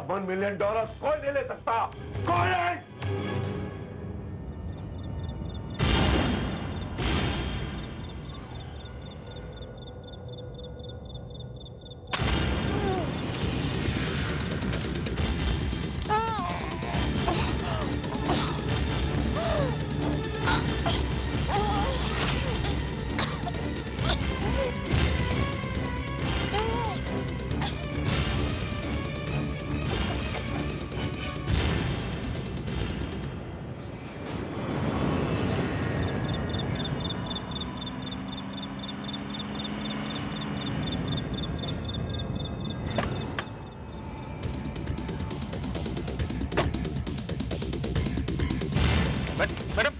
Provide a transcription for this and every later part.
$1 million कोई नहीं ले सकता, कोई नहीं। Madam,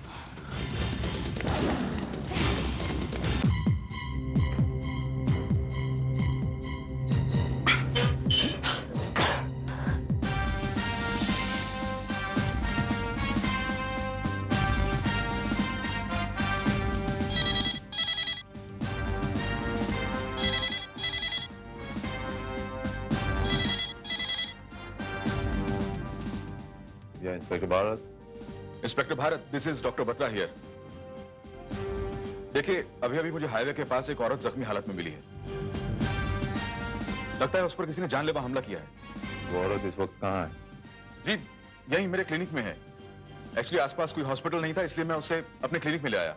inspector Bharat. Inspector Bharat, this is doctor Batra here. देखिए, अभी अभी मुझे हाईवे के पास एक औरत जख्मी हालत में मिली है। लगता है उस पर किसी ने जानलेवा हमला किया है। वो औरत इस वक्त कहाँ है? जी, यही मेरे क्लिनिक में है। एक्चुअली आसपास कोई हॉस्पिटल नहीं था, इसलिए मैं उसे अपने क्लिनिक में ले आया।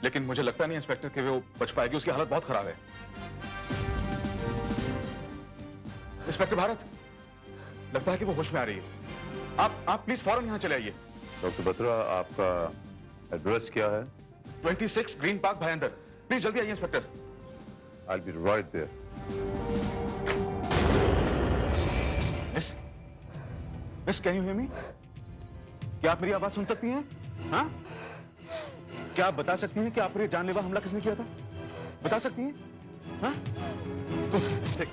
लेकिन मुझे लगता नहीं इंस्पेक्टर कि वो बच पाएगी, उसकी हालत बहुत खराब है। इंस्पेक्टर भारत, लगता है कि वो होश में आ रही है। आप प्लीज फौरन यहां चले आइए। डॉक्टर बत्रा, आपका एड्रेस क्या है? 26 ग्रीन पार्क भाईंदर। प्लीज जल्दी आइए inspector. I'll be right there. Miss, can you hear me? क्या आप मेरी आवाज सुन सकती हैं? हाँ? क्या आप बता सकती हैं कि आप पर ये जानलेवा हमला किसने किया था? बता सकती हैं? हाँ? ठीक।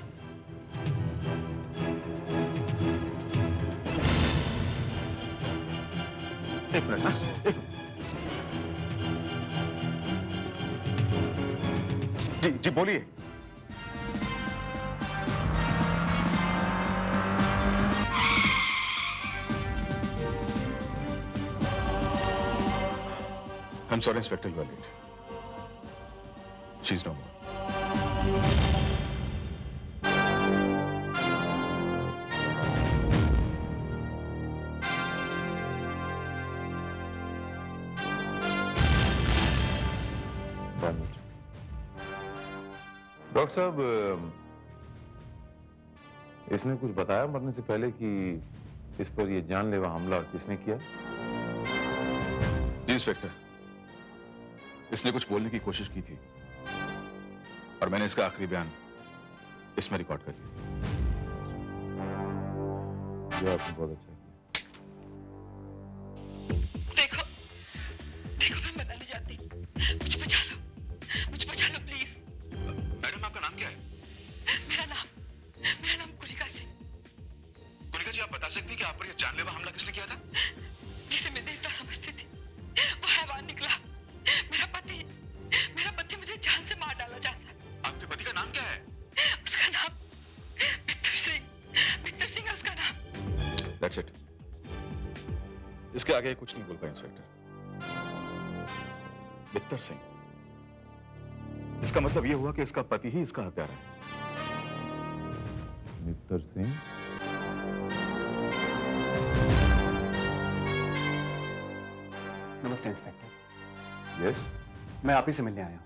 एक मिनट, हाँ? एक मिनट। जी जी बोलिए। I'm sorry, Inspector, you are late. She's no more. Doctor साहब, इसने कुछ बताया मरने से पहले कि इस पर ये जानलेवा हमला किसने किया? जी इंस्पेक्टर, इसने कुछ बोलने की कोशिश की थी और मैंने इसका आखिरी बयान इसमें रिकॉर्ड कर लिया। ये आपने बहुत अच्छा किया। देखो, मैं मरना नहीं चाहती। मुझे बचा लो प्लीज। मैडम, आपका नाम क्या है? मेरा नाम कुनिका सिंह। कुनिका जी, आप बता सकती हैं कि आप पर यह जानलेवा हमला किसने किया था? जिसे मैं देवता समझती थी, वो हैवान निकला। मेरा पति मुझे जान से मार डाला चाहता है। आपके पति का नाम क्या है? उसका नाम मित्तर सिंह है उसका नाम। That's it. इसके आगे कुछ नहीं बोल पाए इंस्पेक्टर। मित्तर सिंह, इसका मतलब यह हुआ कि इसका पति ही इसका हत्यारा है। मित्तर सिंह? नमस्ते इंस्पेक्टर। यस, मैं आप ही से मिलने आया हूँ।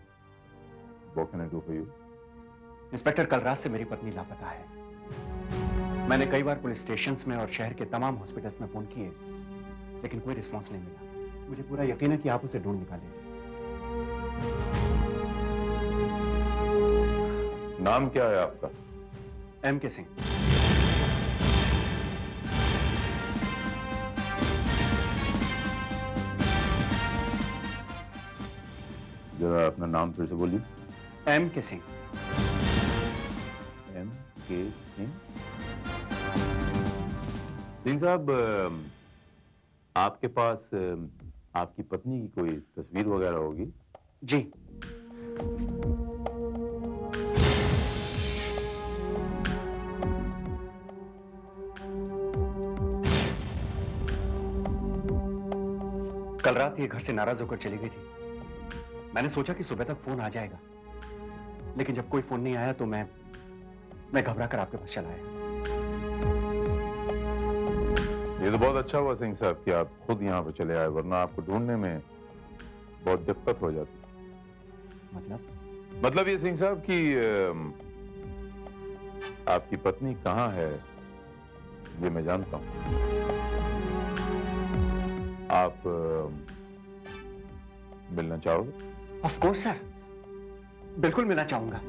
What can I do for you? Inspector, कल रात से मेरी पत्नी लापता है। मैंने कई बार पुलिस स्टेशंस में और शहर के तमाम हॉस्पिटल्स में फोन किए, लेकिन कोई रिस्पांस नहीं मिला। मुझे पूरा यकीन है कि आप उसे ढूंढ निकालेंगे। नाम क्या है आपका? M.K. सिंह। जरा अपना नाम फिर से बोलिए। M.K. सिंह। M.K. सिंह। सिंह साहब, आपके पास आपकी पत्नी की कोई तस्वीर वगैरह होगी? जी। कल रात ये घर से नाराज होकर चली गई थी। मैंने सोचा कि सुबह तक फोन आ जाएगा, लेकिन जब कोई फोन नहीं आया तो मैं घबरा कर आपके पास चला आया। ये तो बहुत अच्छा हुआ सिंह साहब कि आप खुद यहाँ पे चले आए, वरना आपको ढूंढने में बहुत दिक्कत हो जाती। मतलब ये सिंह साहब कि आपकी पत्नी कहाँ है ये मैं जानता हूँ। आप मिलना चाहोगे? ऑफ कोर्स सर, बिल्कुल मिलना चाहूंगा।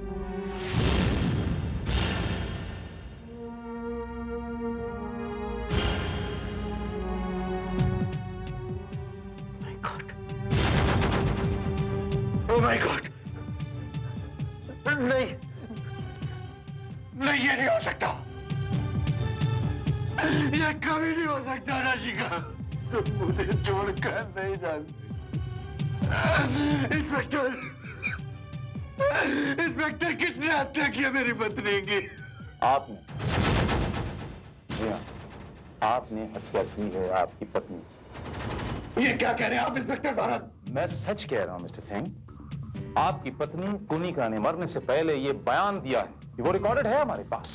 Oh my God! नहीं, नहीं, ये नहीं हो सकता। ये कभी नहीं हो सकता राशिका। तुम मुझे छोड़कर नहीं जानती। इंस्पेक्टर, इंस्पेक्टर, किसने हत्या की मेरी पत्नी की? आपने। जी हाँ, आपने हत्या की है आपकी पत्नी। ये क्या कह रहे हैं आप इंस्पेक्टर भारत? मैं सच कह रहा हूं मिस्टर सिंह। आपकी पत्नी कुनिका ने मरने से पहले ये बयान दिया है कि वो रिकॉर्डेड है हमारे पास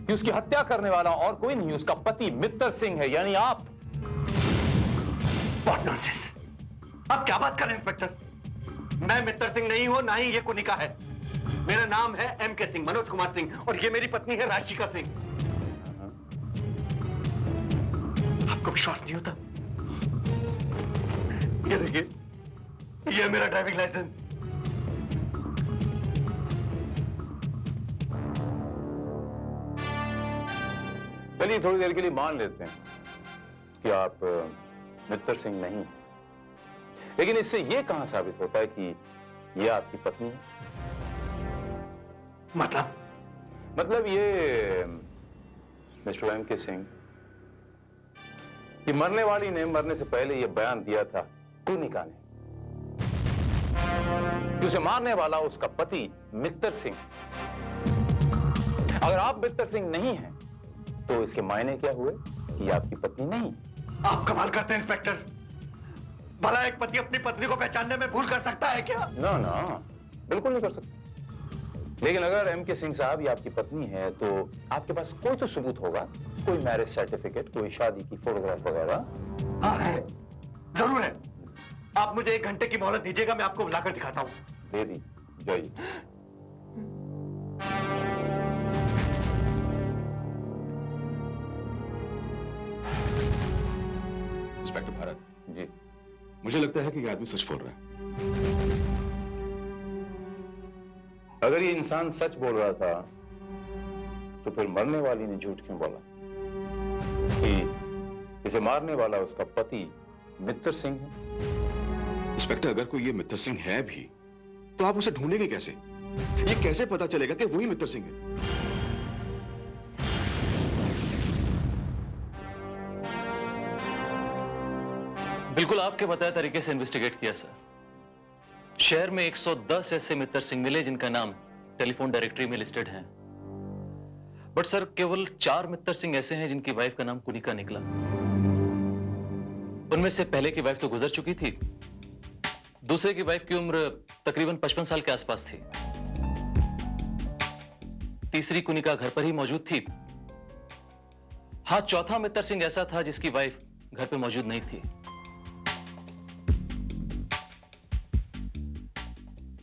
कि उसकी हत्या करने वाला और कोई नहीं, उसका पति मित्तर सिंह है, यानी आप। What nonsense! आप क्या बात कर रहे हैं इंस्पेक्टर? मैं मित्तर सिंह नहीं हूं, ना ही ये कुनिका है। मेरा नाम है M.K. सिंह, मनोज कुमार सिंह, और ये मेरी पत्नी है राशिका सिंह। आपको विश्वास नहीं होता? ये देखिए, ये मेरा ड्राइविंग लाइसेंस। चलिए थोड़ी देर के लिए मान लेते हैं कि आप मित्तर सिंह नहीं, लेकिन इससे यह कहां साबित होता है कि यह आपकी पत्नी है? मतलब ये मिस्टर M.K. सिंह कि मरने वाली ने मरने से पहले यह बयान दिया था कुनिका ने कि उसे मारने वाला उसका पति मित्तर सिंह। अगर आप मित्तर सिंह नहीं हैं तो इसके मायने क्या हुए कि आपकी पत्नी नहीं? आप कमाल करते हैं इंस्पेक्टर। भला एक पति अपनी पत्नी को पहचानने में भूल कर सकता है क्या? ना ना, बिल्कुल नहीं कर सकता। लेकिन अगर M.K. सिंह साहब ये आपकी पत्नी है तो आपके पास कोई तो सबूत होगा, कोई मैरिज सर्टिफिकेट, कोई शादी की फोटोग्राफ वगैरह। हाँ है, जरूर है। आप मुझे 1 घंटे की मोहलत दीजिएगा, मैं आपको बुलाकर दिखाता हूँ। दे दी, जाइए। इंस्पेक्टर भारत जी, मुझे लगता है कि ये आदमी सच बोल रहा है। अगर ये इंसान सच बोल रहा था तो फिर मरने वाली ने झूठ क्यों बोला कि इसे मारने वाला उसका पति मित्तर सिंह है? इंस्पेक्टर, अगर कोई ये मित्तर सिंह है भी तो आप उसे ढूंढेंगे कैसे? ये कैसे पता चलेगा कि वही मित्तर सिंह है? बिल्कुल आपके बताए तरीके से इन्वेस्टिगेट किया सर। शहर में 110 ऐसे मित्तर सिंह मिले जिनका नाम टेलीफोन डायरेक्टरी में लिस्टेड है, बट सर केवल 4 मित्तर सिंह ऐसे हैं जिनकी वाइफ का नाम कुनिका निकला। उनमें से पहले की वाइफ तो गुजर चुकी थी, दूसरे की वाइफ की उम्र तकरीबन 55 साल के आसपास थी, तीसरी कुनिका घर पर ही मौजूद थी। हाँ, चौथा मित्तर सिंह ऐसा था जिसकी वाइफ घर पे मौजूद नहीं थी।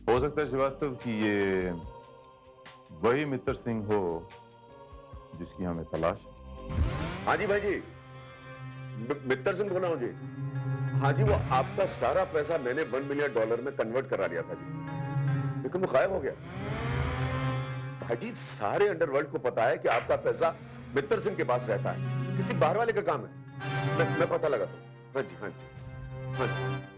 हो सकता है श्रीवास्तव कि ये वही मित्तर सिंह हो जिसकी हमें तलाश है। हाँ जी भाई जी, मित्तर सिंह बोला हूं जी। हाँ जी, वो आपका सारा पैसा मैंने $1 मिलियन में कन्वर्ट करा लिया था जी, लेकिन वो गायब हो गया। भाई जी, सारे अंडरवर्ल्ड को पता है कि आपका पैसा मित्तर सिंह के पास रहता है, किसी बाहर वाले का काम है। मैं पता लगाता हूं। हाँ जी, हाँ जी, हाँ जी।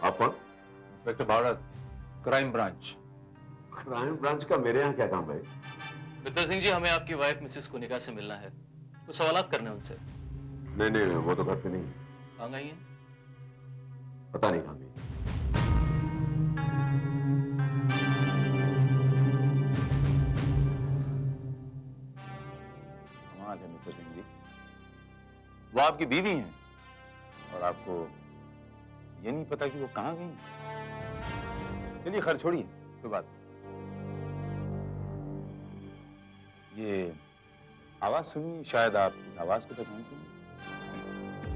आप कौन? Inspector Bharat, crime branch. Crime branch का मेरे यहाँ क्या काम है? मित्तर सिंह जी, हमें आपकी वाइफ मिसेस कुनिका से मिलना है, कुछ सवालात करने उनसे। नहीं नहीं, वो तो घर पे नहीं। कहाँ गई हैं? पता नहीं कहाँ गई। कमाल है मित्तर सिंह जी, वो आपकी बीवी हैं और आपको ये नहीं पता कि वो कहां गई। चलिए खैर छोड़िए, कोई बात नहीं। ये आवाज सुनिए, शायद आप इस आवाज को पहचानते हैं।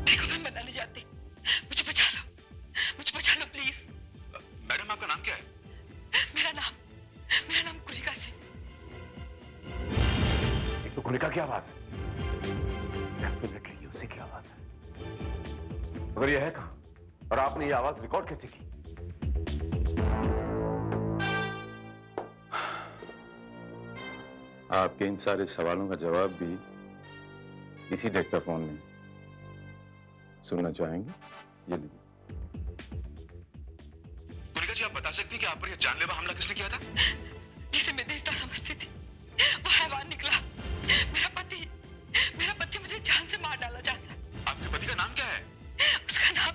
देखो मैं मना नहीं जाती, मुझे बचा लो प्लीज। मैडम आपका नाम क्या है? मेरा नाम कुनिका सिंह। एक तो कुनिका की आवाज है, उसी की आवाज है। अगर ये है कहां और आपने ये आवाज रिकॉर्ड कैसे की? आपके इन सारे सवालों का जवाब भी इसी डिक्टाफोन में सुनना चाहेंगे? ये लीजिए। कुनिका जी, आप बता सकती हैं कि आप पर यह जानलेवा हमला किसने किया था? जिसे मैं देवता समझती थी वो हैवान निकला। मेरा पति मुझे जान से मार डाला चाहता है। आपके पति का नाम क्या है? उसका नाम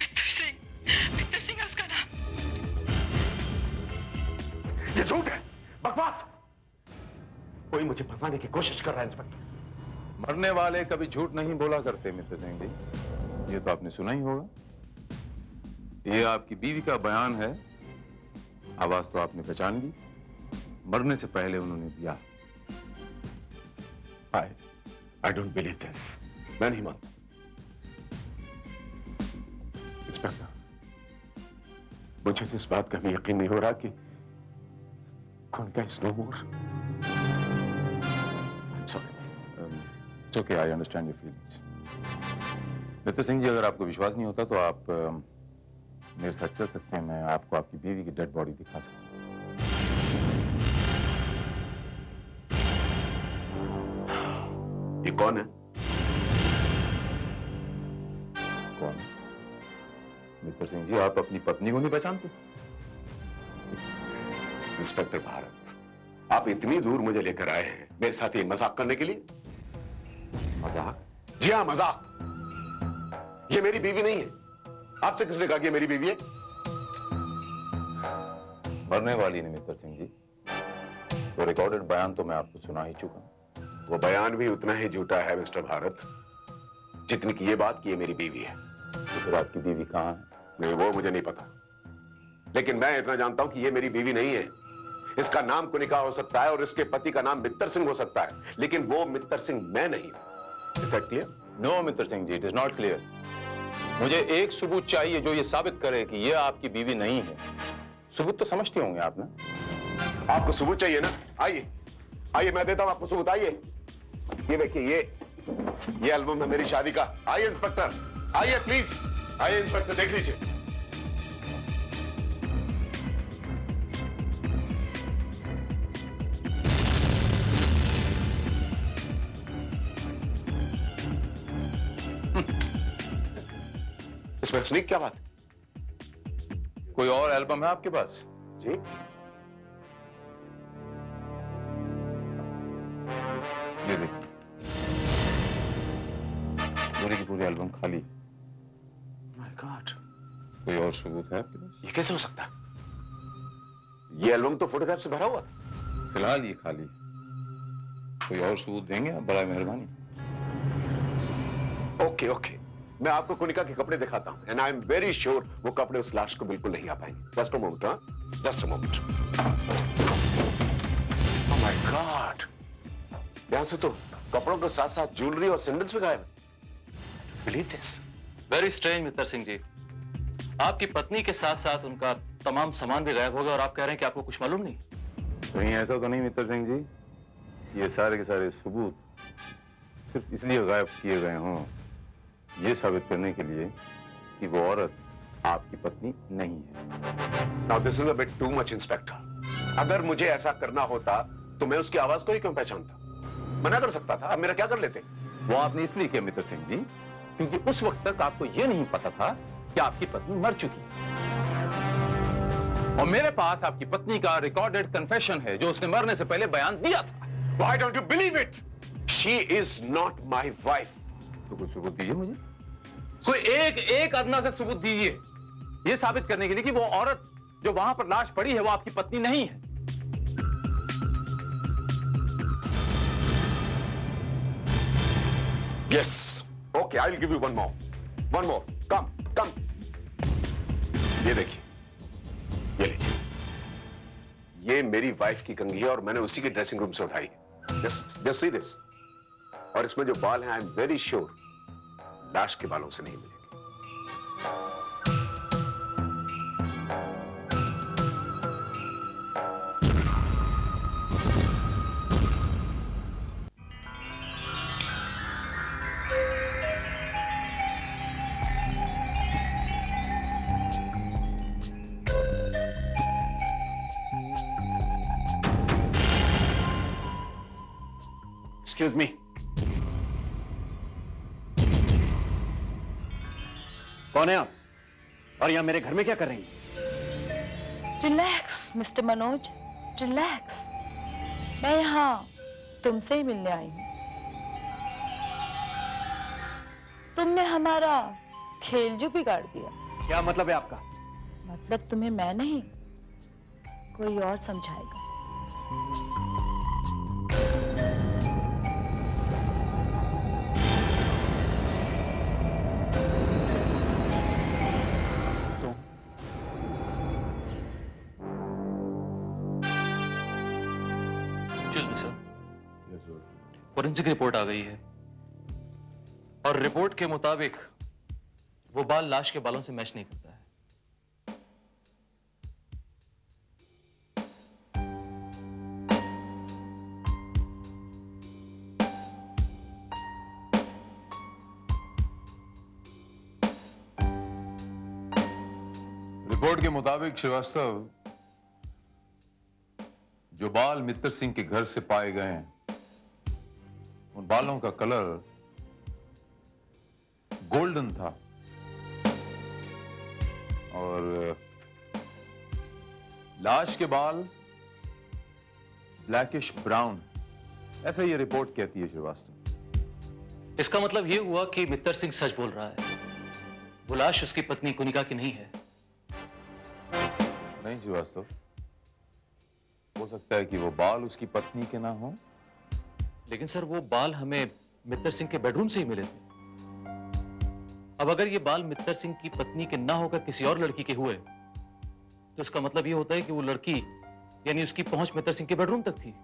मित्तर सिंह है उसका नाम। ये झूठ है, बकवास। कोई मुझे फंसाने की कोशिश कर रहा है इंस्पेक्टर। मरने वाले कभी झूठ नहीं बोला करते मित्र सिंह जी, ये तो आपने सुना ही होगा। ये आपकी बीवी का बयान है। आवाज तो आपने पहचान ली, मरने से पहले उन्होंने दिया। I don't believe this. मैं नहीं मानता। इंस्पेक्टर, मुझे तो इस बात का भी यकीन नहीं हो रहा कि Kunika is no more. I'm sorry. It's okay, I understand your feelings. मित्र सिंह जी, अगर आपको विश्वास नहीं होता तो आप मेरे साथ चल सकते हैं। मैं आपको आपकी बीवी की डेड बॉडी दिखा सकता हूँ। ये कौन है? कौन? मित्र सिंह जी, आप अपनी पत्नी को नहीं पहचानते? इंस्पेक्टर भारत, आप इतनी दूर मुझे लेकर आए हैं मेरे साथ ये मजाक करने के लिए? मजाक? जी हाँ, मजाक। ये मेरी बीवी नहीं है। आपसे किसने कहा कि ये मेरी बीवी है? मरने वाली ने मित्र सिंह जी। वो रिकॉर्डेड बयान तो मैं आपको सुना ही चुका हूं। वो बयान भी उतना ही झूठा है मिस्टर भारत जितनी की ये बात कि ये मेरी बीवी है। तो फिर आपकी बीवी कहाँ है? नहीं, वो मुझे नहीं पता, लेकिन मैं इतना जानता हूं कि ये मेरी बीवी नहीं है। इसका नाम कुनिका हो सकता है और इसके पति का नाम मित्तर सिंह हो सकता है, लेकिन वो मित्तर सिंह मैं नहीं हूं। Is that clear? No Mitra Singh ji, it is not clear. मुझे एक सबूत चाहिए जो ये साबित करे कि ये आपकी बीवी नहीं है। सबूत तो समझते होंगे आप ना? आपको सबूत चाहिए ना? आइए आइए, मैं देता हूं आपको सबूत। आइए, ये देखिए, ये एल्बम है मेरी शादी का। आइए इंस्पेक्टर, आइए प्लीज, आइए इंस्पेक्टर, देख लीजिए। इसमें हंसने की क्या बात है? कोई और एल्बम है आपके पास? जी, ये देखिए, पूरी की पूरी एल्बम खाली। माय गॉड, कोई और सबूत है आपके पास? ये कैसे हो सकता है? ये एल्बम तो फोटोग्राफ से भरा हुआ। फिलहाल ये खाली। कोई और सबूत देंगे आप? बड़ा मेहरबानी। ओके ओके, मैं आपको कुनिका के कपड़े दिखाता हूं, and I am very sure वो कपड़े उस लाश को बिल्कुल नहीं आ पाएंगे। जस्ट अ मोमेंट, हाँ, just a moment. Oh my God, यहां से तो कपड़ों के साथ साथ ज्वेलरी और सैंडल्स भी गायब। Believe this? वेरी स्ट्रेंज मित्तर सिंह जी। आपकी पत्नी के साथ साथ उनका तमाम सामान भी गायब हो गया और आप कह रहे हैं कि आपको कुछ मालूम नहीं? कहीं ऐसा तो नहीं मित्र सिंह जी, ये सारे के सारे सबूत सिर्फ इसलिए गायब किए गए हों ये साबित करने के लिए कि वो औरत आपकी पत्नी नहीं है। Now this is a bit too much inspector. अगर मुझे ऐसा करना होता तो मैं उसकी आवाज को ही क्यों पहचानता? मना कर सकता था, अब मेरा क्या कर लेते? वो आपने इसलिए किया मित्र सिंह जी क्योंकि उस वक्त तक आपको यह नहीं पता था कि आपकी पत्नी मर चुकी है। और मेरे पास आपकी पत्नी का रिकॉर्डेड कन्फेशन है जो उसने मरने से पहले बयान दिया था। Why don't you believe it? She is not my wife. तो कोई सबूत दीजिए मुझे, कोई एक अदना से सबूत दीजिए ये साबित करने के लिए कि वो औरत जो वहां पर लाश पड़ी है वो आपकी पत्नी नहीं है। Yes, Okay, I'll give you one more. One more. Come, come. ये देखिए, ये लीजिए। ये मेरी वाइफ की कंघी है और मैंने उसी के ड्रेसिंग रूम से उठाई। Just see this. और इसमें जो बाल हैं, I am very sure लाश के बालों से नहीं मिलेंगे। Excuse me. कौन है आप? और यहां मेरे घर में क्या कर रही हैं? Relax mister Manoj, relax. मैं यहाँ तुमसे ही मिलने आई हूँ। तुमने हमारा खेल जो बिगाड़ दिया। क्या मतलब है आपका? मतलब तुम्हें मैं नहीं, कोई और समझाएगा। फॉरेंसिक रिपोर्ट आ गई है और रिपोर्ट के मुताबिक वो बाल लाश के बालों से मैच नहीं करता है। रिपोर्ट के मुताबिक श्रीवास्तव, जो बाल मित्तर सिंह के घर से पाए गए हैं, उन बालों का कलर गोल्डन था और लाश के बाल ब्लैकिश ब्राउन, ऐसा ये रिपोर्ट कहती है श्रीवास्तव। इसका मतलब ये हुआ कि मित्तर सिंह सच बोल रहा है, वो लाश उसकी पत्नी कुनिका की नहीं है। नहीं श्रीवास्तव, हो सकता है कि वो बाल उसकी पत्नी के ना हो। लेकिन सर, वो बाल हमें मित्तर सिंह के बेडरूम से ही मिले थे। अब अगर ये बाल मित्तर सिंह की पत्नी के ना होकर किसी और लड़की के हुए, तो इसका मतलब ये होता है कि वो लड़की यानी उसकी पहुंच मित्तर सिंह के बेडरूम तक थी।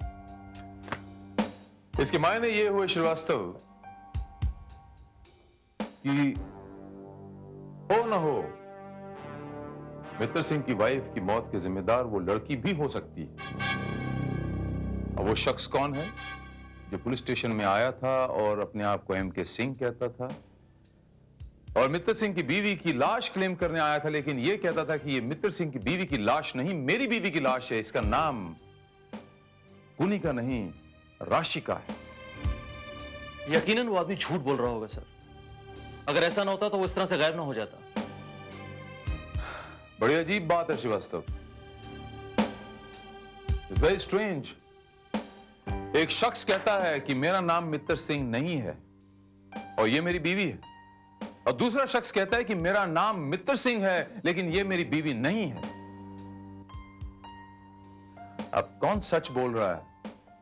इसके मायने ये हुए श्रीवास्तव कि हो ना हो, मित्तर सिंह की वाइफ की मौत के जिम्मेदार वो लड़की भी हो सकती है। और वो शख्स कौन है जो पुलिस स्टेशन में आया था और अपने आप को एम.के. सिंह कहता था और मित्तर सिंह की बीवी की लाश क्लेम करने आया था, लेकिन यह कहता था कि ये मित्तर सिंह की बीवी की लाश नहीं, मेरी बीवी की लाश है। इसका नाम कुनिका नहीं, राशिका है। यकीनन वो आदमी झूठ बोल रहा होगा सर। अगर ऐसा ना होता तो वो इस तरह से गायब ना हो जाता। बड़ी अजीब बात है श्रीवास्तव, इट्स वेरी स्ट्रेंज। एक शख्स कहता है कि मेरा नाम मित्तर सिंह नहीं है और ये मेरी बीवी है, और दूसरा शख्स कहता है कि मेरा नाम मित्तर सिंह है लेकिन ये मेरी बीवी नहीं है। अब कौन सच बोल रहा है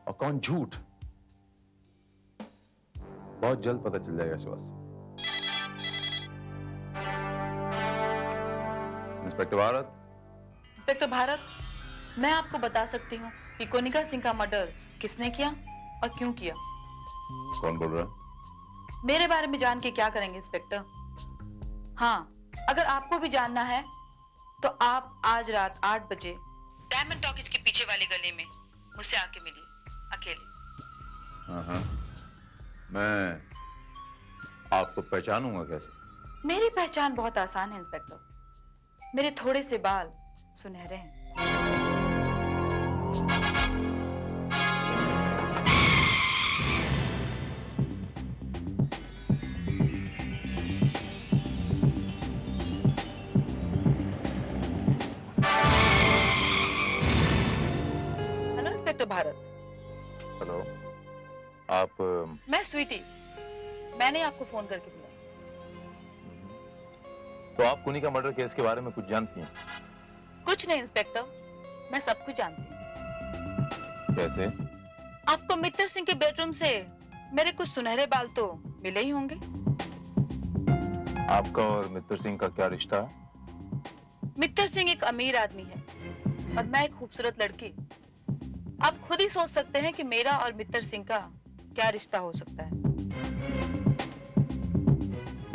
और कौन झूठ, बहुत जल्द पता चल जाएगा श्रीवास्तव। इंस्पेक्टर भारत। इंस्पेक्टर भारत, मैं आपको बता सकती हूँ कि कोनिका सिंह का मर्डर किसने किया और क्यों किया। कौन बोल रहा है? मेरे बारे में जान के क्या करेंगे इंस्पेक्टर? हाँ, अगर आपको भी जानना है तो आप आज रात 8 बजे डायमंड टॉकीज के पीछे वाली गली में मुझसे आके मिलिए, अकेले। हाँ, मैं आपको पहचानूंगा कैसे? मेरी पहचान बहुत आसान है इंस्पेक्टर, मेरे थोड़े से बाल सुनहरे हैं। Hello inspector Bharat. हेलो, आप? मैं स्वीटी, मैंने आपको फोन करके बुलाया। तो आप कुनिका मर्डर केस के बारे में कुछ जानती हैं? कुछ नहीं इंस्पेक्टर, मैं सब कुछ जानती हूँ। कैसे? आपको मित्तर सिंह के बेडरूम से मेरे कुछ सुनहरे बाल तो मिले ही होंगे। आपका और मित्र सिंह का क्या रिश्ता है? मित्तर सिंह एक अमीर आदमी है और मैं एक खूबसूरत लड़की। आप खुद ही सोच सकते हैं कि मेरा और मित्तर सिंह का क्या रिश्ता हो सकता है।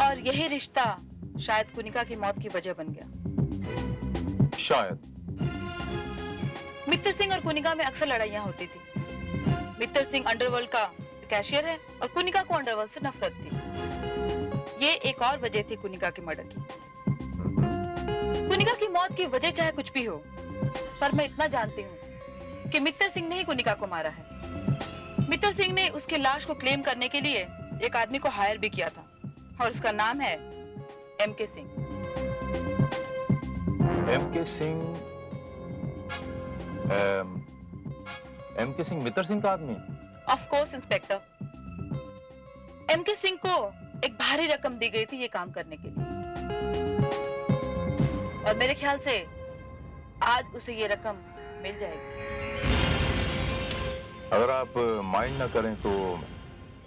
और यही रिश्ता शायद कुनिका की मौत की वजह बन गया। शायद। मित्तर सिंह और कुनिका में अक्सर लड़ाइयां होती थी। मित्तर सिंह अंडरवर्ल्ड का कैशियर है और कुनिका को अंडरवर्ल्ड से नफरत थी। ये एक और वजह थी कुनिका के मर्डर की। कुनिका की मौत की वजह चाहे कुछ भी हो, पर मैं इतना जानती हूँ कि मित्तर सिंह ने ही कुनिका को मारा है। मित्तर सिंह ने उसकी लाश को क्लेम करने के लिए एक आदमी को हायर भी किया था और उसका नाम है MK Singh. MK Singh? MK Singh Mittar Singh का आदमी है? Of course inspector. MK Singh को एक भारी रकम दी गई थी ये काम करने के लिए और मेरे ख्याल से आज उसे ये रकम मिल जाएगी। अगर आप माइंड ना करें तो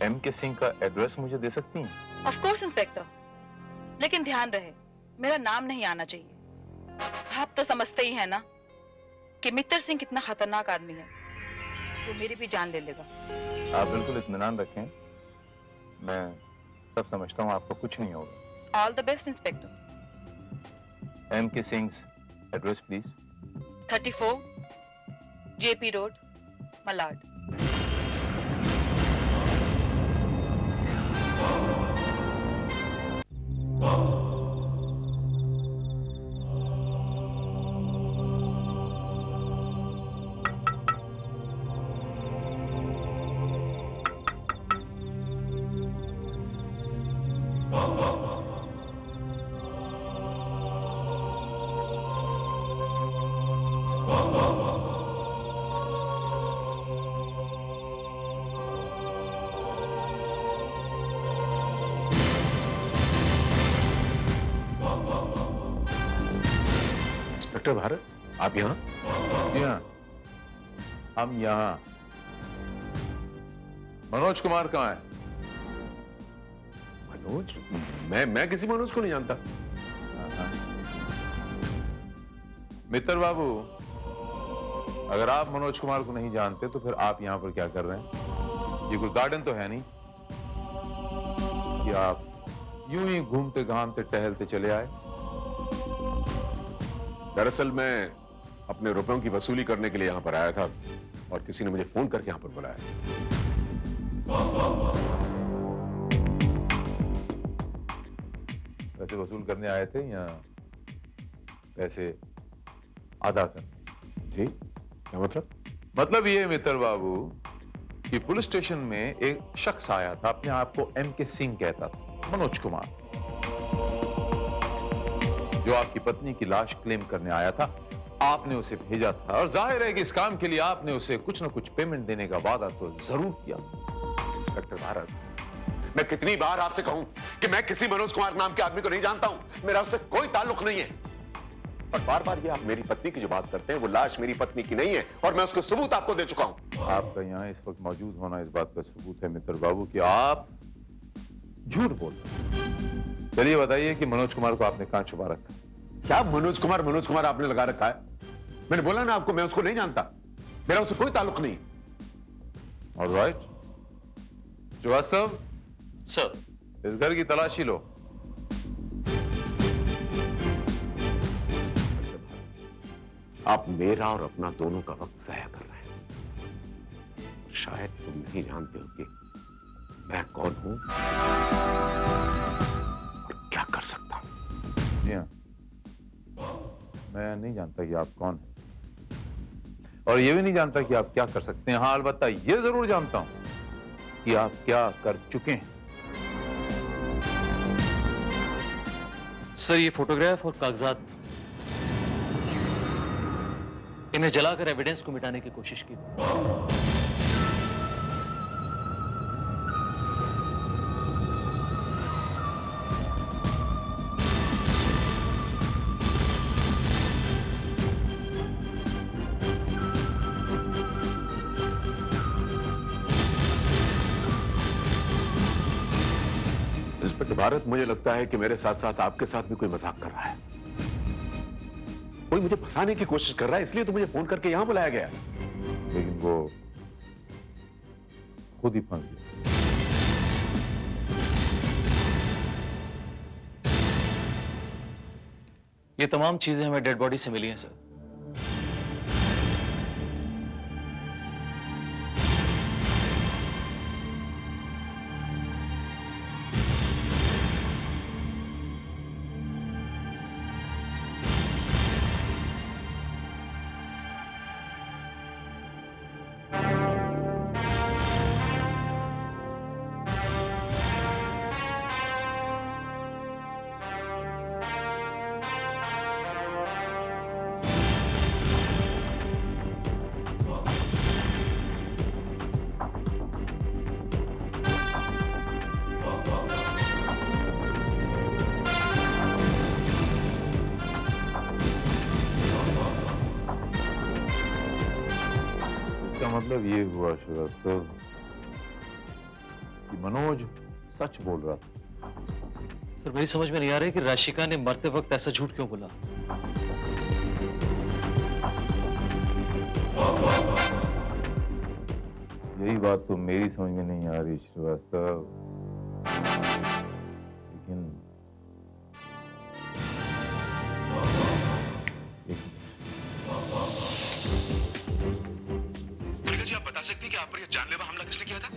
एमके सिंह का एड्रेस मुझे दे सकती हैं? ऑफ कोर्स इंस्पेक्टर, लेकिन ध्यान रहे मेरा नाम नहीं आना चाहिए। आप तो समझते ही हैं ना कि मित्तर सिंह कितना खतरनाक आदमी है, वो मेरी भी जान ले लेगा। आप बिल्कुल इत्मीनान रखें, मैं सब समझता हूँ, आपको कुछ नहीं होगा। All the best inspector. MK Singh address please. 34 JP road, Malad. Inspector Bharat, आप यहाँ? जी हाँ, हम यहाँ। मनोज कुमार कहाँ है? मनोज? मैं किसी मनोज को नहीं जानता। मित्र बाबू, अगर आप मनोज कुमार को नहीं जानते तो फिर आप यहाँ पर क्या कर रहे हैं? ये कोई गार्डन तो है नहीं कि आप यूं ही घूमते घामते टहलते चले आए। दरअसल मैं अपने रुपयों की वसूली करने के लिए यहाँ पर आया था और किसी ने मुझे फोन करके यहाँ पर बुलाया। पैसे वसूल करने आए थे या पैसे अदा करने? जी, क्या मतलब? मतलब ये मित्र बाबू कि पुलिस स्टेशन में एक शख्स आया था, अपने आप को एमके सिंह कहता था, मनोज कुमार, जो आपकी पत्नी की लाश क्लेम करने आया था। आपने उसे भेजा था और जाहिर है कि इस काम के लिए आपने उसे कुछ ना कुछ पेमेंट देने का वादा तो जरूर किया। इंस्पेक्टर भारत, मैं कितनी बार आपसे कहूं कि मैं किसी मनोज कुमार नाम के आदमी को नहीं जानता हूं, मेरा उससे कोई ताल्लुक नहीं है। और बार बार ये आप मेरी पत्नी की जो बात करते हैं, वो लाश मेरी पत्नी की नहीं है और मैं उसका सबूत आपको दे चुका हूं। आपका यहाँ इस वक्त मौजूद होना इस बात का सबूत है मित्र बाबू कि आप झूठ बोल रहे हैं। चलिए बताइए कि मनोज कुमार को आपने कहां छुपा रखा? क्या मनोज कुमार आपने लगा रखा है? मैंने बोला ना आपको, मैं उसको नहीं जानता, मेरा उससे कोई ताल्लुक नहीं। ऑलराइट श्रीवास्तव, सर, इस घर की तलाशी लो। आप मेरा और अपना दोनों का वक्त ज़ाया कर रहे हैं। शायद तुम नहीं जानते हो कि मैं कौन हूं और क्या कर सकता हूं। जी हाँ, मैं नहीं जानता कि आप कौन हैं और ये भी नहीं जानता कि आप क्या कर सकते हैं। हाँ, अलबत्ता ये जरूर जानता हूं कि आप क्या कर चुके हैं। सर, ये फोटोग्राफ और कागजात, इन्हें जलाकर एविडेंस को मिटाने की कोशिश की। इस इंस्पेक्टर भारत, मुझे लगता है कि मेरे साथ साथ आपके साथ भी कोई मजाक कर रहा है। कोई मुझे फंसाने की कोशिश कर रहा है, इसलिए तो मुझे फोन करके यहां बुलाया गया। लेकिन वो खुद ही फंस गया। ये तमाम चीजें हमें डेड बॉडी से मिली हैं सर। मतलब ये हुआ श्रीवास्तव कि मनोज सच बोल रहा था। सर मेरी समझ में नहीं आ रही कि राशिका ने मरते वक्त ऐसा झूठ क्यों बोला। यही बात तो मेरी समझ में नहीं आ रही श्रीवास्तव, लेकिन आप बता सकती हैं कि आप पर यह जानलेवा हमला किसने किया था?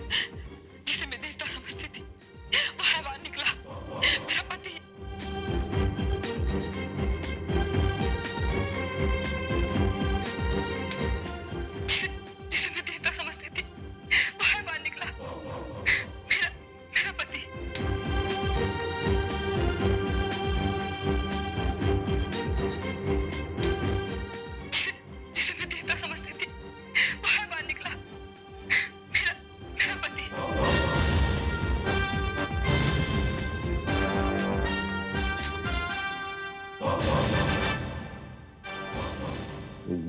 जिसे मैं देवता समझती थी वो हैवान निकला, मेरा पति। जिसे मैं देवता समझती थी वो हैवान निकला, मेरा पति। जिसे मैं देवता समझती थी वो हैवान निकला, मेरा पति।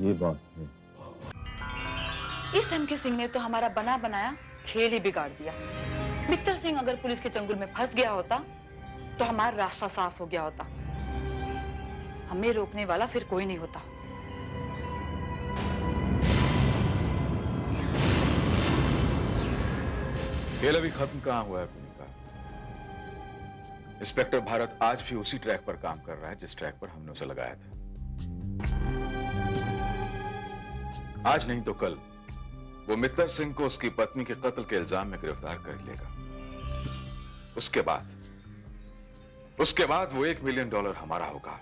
ये बात है। इस एमके सिंह ने तो हमारा बना बनाया खेल ही बिगाड़ दिया। मित्तर सिंह अगर पुलिस के चंगुल में फंस गया होता तो हमारा रास्ता साफ हो गया होता। हमें रोकने वाला फिर कोई नहीं होता। खेल अभी खत्म कहां हुआ है पुनिका? इंस्पेक्टर भारत आज भी उसी ट्रैक पर काम कर रहा है जिस ट्रैक पर हमने उसे लगाया था। आज नहीं तो कल वो मित्तर सिंह को उसकी पत्नी के कत्ल के इल्जाम में गिरफ्तार कर लेगा। उसके बाद वो $1 मिलियन हमारा होगा,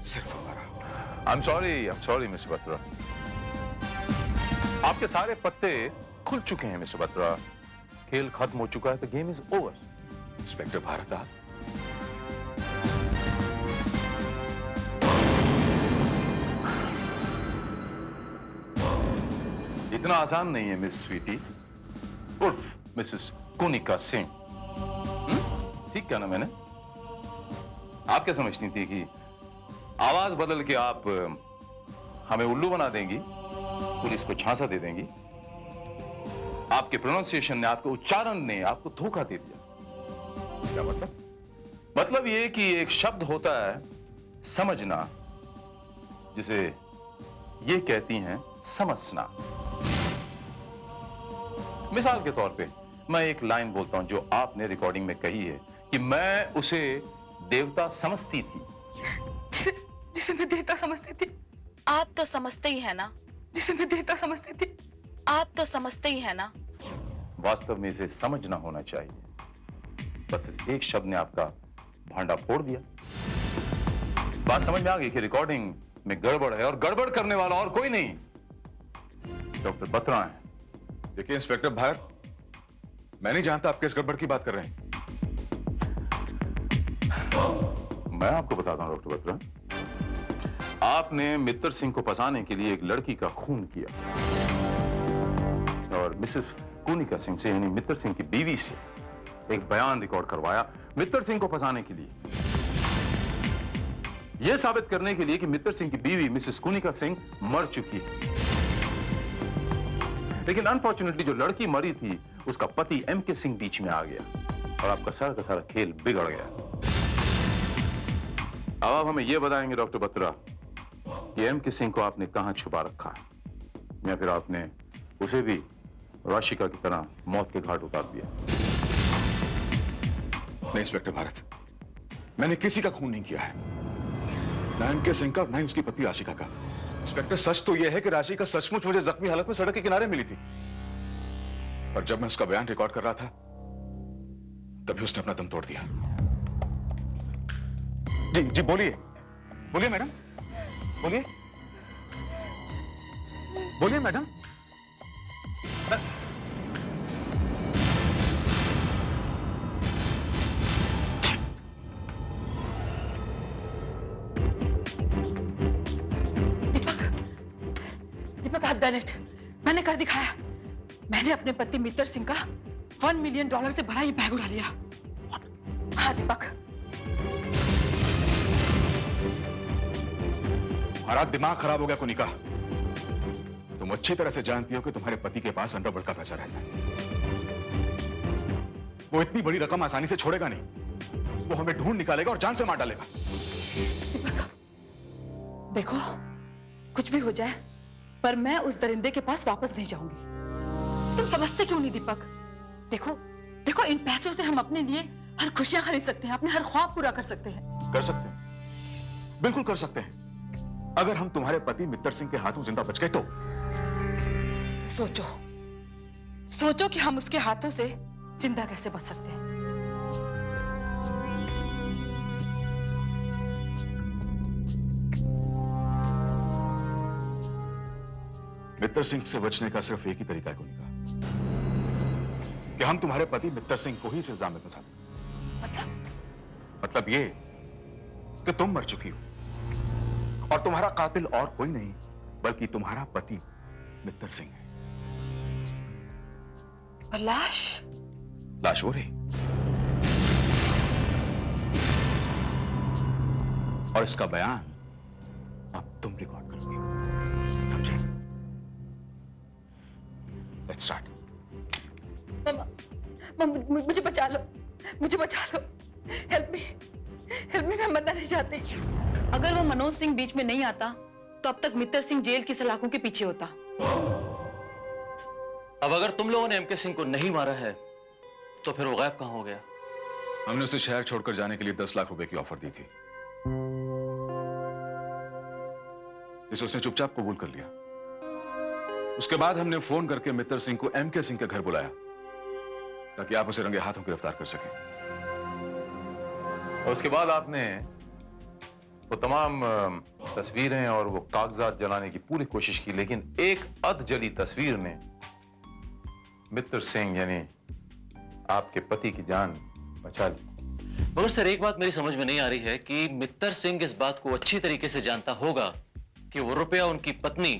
सिर्फ हमारा होगा। I'm sorry mister Batra. आपके सारे पत्ते खुल चुके हैं मिस्टर बत्रा। खेल खत्म हो चुका है। The game is over. Inspector Bharat, आप इतना आसान नहीं है मिस स्वीटी उर्फ मिसेस कुनिका सिंह। ठीक क्या ना मैंने? आप क्या समझती थी कि आवाज बदल के आप हमें उल्लू बना देंगी, पुलिस को झांसा दे देंगी? आपके प्रोनाउंसिएशन ने, आपके उच्चारण ने आपको धोखा दे दिया। क्या मतलब? मतलब ये कि एक शब्द होता है समझना, जिसे ये कहती हैं समझना। मिसाल के तौर पे मैं एक लाइन बोलता हूं जो आपने रिकॉर्डिंग में कही है कि मैं उसे देवता समझती थी। जिसे मैं देवता समझती थी। आप तो समझते ही है ना। जिसे मैं देवता समझती थी। आप तो समझते ही है ना। वास्तव में इसे समझना होना चाहिए। बस इस एक शब्द ने आपका भांडा फोड़ दिया। बात समझ में आ गई कि रिकॉर्डिंग में गड़बड़ है और गड़बड़ करने वाला और कोई नहीं डॉक्टर बत्रा है। देखिए इंस्पेक्टर भारत, मैं नहीं जानता आप किस गड़बड़ की बात कर रहे हैं। मैं आपको बताता हूं डॉक्टर बत्रा, आपने मित्तर सिंह को फंसाने के लिए एक लड़की का खून किया और मिसेस कुनिका सिंह से, यानी मित्तर सिंह की बीवी से, एक बयान रिकॉर्ड करवाया मित्तर सिंह को फंसाने के लिए, यह साबित करने के लिए कि मित्तर सिंह की बीवी मिसेस कुनिका सिंह मर चुकी है। लेकिन अनफॉर्चुनेटली जो लड़की मरी थी उसका पति एमके सिंह बीच में आ गया और आपका सारा का सारा खेल बिगड़ गया। अब आप हमें यह बताएंगे डॉक्टर बत्रा कि एमके सिंह को आपने कहां छुपा रखा है या फिर आपने उसे भी राशिका की तरह मौत के घाट उतार दिया? नहीं इंस्पेक्टर भारत, मैंने किसी का खून नहीं किया है, ना एमके सिंह का, ना ही उसकी पत्नी राशिका का। इंस्पेक्टर सच तो यह है कि राशिका सचमुच मुझे जख्मी हालत में सड़क के किनारे मिली थी, पर जब मैं उसका बयान रिकॉर्ड कर रहा था तभी उसने अपना दम तोड़ दिया। जी जी बोलिए, बोलिए मैडम, बोलिए, बोलिए madam. Deepak, I've done it. मैंने कर दिखाया। मैंने अपने पति मित्तर सिंह का $1 मिलियन से भरा ये बैग उड़ा लिया। हाँ दीपक। हमारा दिमाग खराब हो गया कुनिका। तुम अच्छी तरह से जानती हो कि तुम्हारे पति के पास अंडरवर्ल्ड का पैसा रहता है। वो इतनी बड़ी रकम आसानी से छोड़ेगा नहीं, वो हमें ढूंढ निकालेगा और जान से मार डालेगा। दीपक, देखो कुछ भी हो जाए पर मैं उस दरिंदे के पास वापस नहीं जाऊंगी। तुम समझते क्यों नहीं दीपक? देखो देखो, इन पैसों से हम अपने लिए हर खुशियां खरीद सकते हैं, अपने हर ख्वाब पूरा कर सकते हैं। कर सकते हैं, बिल्कुल कर सकते हैं। अगर हम तुम्हारे पति मित्तर सिंह के हाथों जिंदा बच गए तो सोचो सोचो कि हम उसके हाथों से जिंदा कैसे बच सकते हैं। मित्तर सिंह से बचने का सिर्फ एक ही तरीका है कुनिका, कि हम तुम्हारे पति मित्तर सिंह को ही इस इल्जाम में फंसा दें। मतलब ये कि तुम मर चुकी हो और तुम्हारा कातिल और कोई नहीं बल्कि तुम्हारा पति मित्तर सिंह है। और लाश? लाश हो रही, और इसका बयान अब तुम रिकॉर्ड करोगी, समझे? Let's start. मुझे बचा लो, मुझे बचा लो। हेल्प मी, मैं मरना नहीं चाहती। अगर वो मनोज सिंह बीच में नहीं आता तो अब तक मित्तर सिंह जेल की सलाखों के पीछे होता। अब अगर तुम लोगों ने एमके सिंह को नहीं मारा है तो फिर वो गायब कहां हो गया? हमने उसे शहर छोड़कर जाने के लिए 10 लाख रुपए की ऑफर दी थी, इसे उसने चुपचाप कबूल कर लिया। उसके बाद हमने फोन करके मित्तर सिंह को एमके सिंह के घर बुलाया ताकि आप उसे रंगे हाथों गिरफ्तार कर सकें। और उसके बाद आपने वो तमाम तस्वीरें और वो कागजात जलाने की पूरी कोशिश की, लेकिन एक अधजली तस्वीर ने मित्तर सिंह यानी आपके पति की जान बचा ली। मगर सर एक बात मेरी समझ में नहीं आ रही है कि मित्तर सिंह इस बात को अच्छी तरीके से जानता होगा कि वो रुपया उनकी पत्नी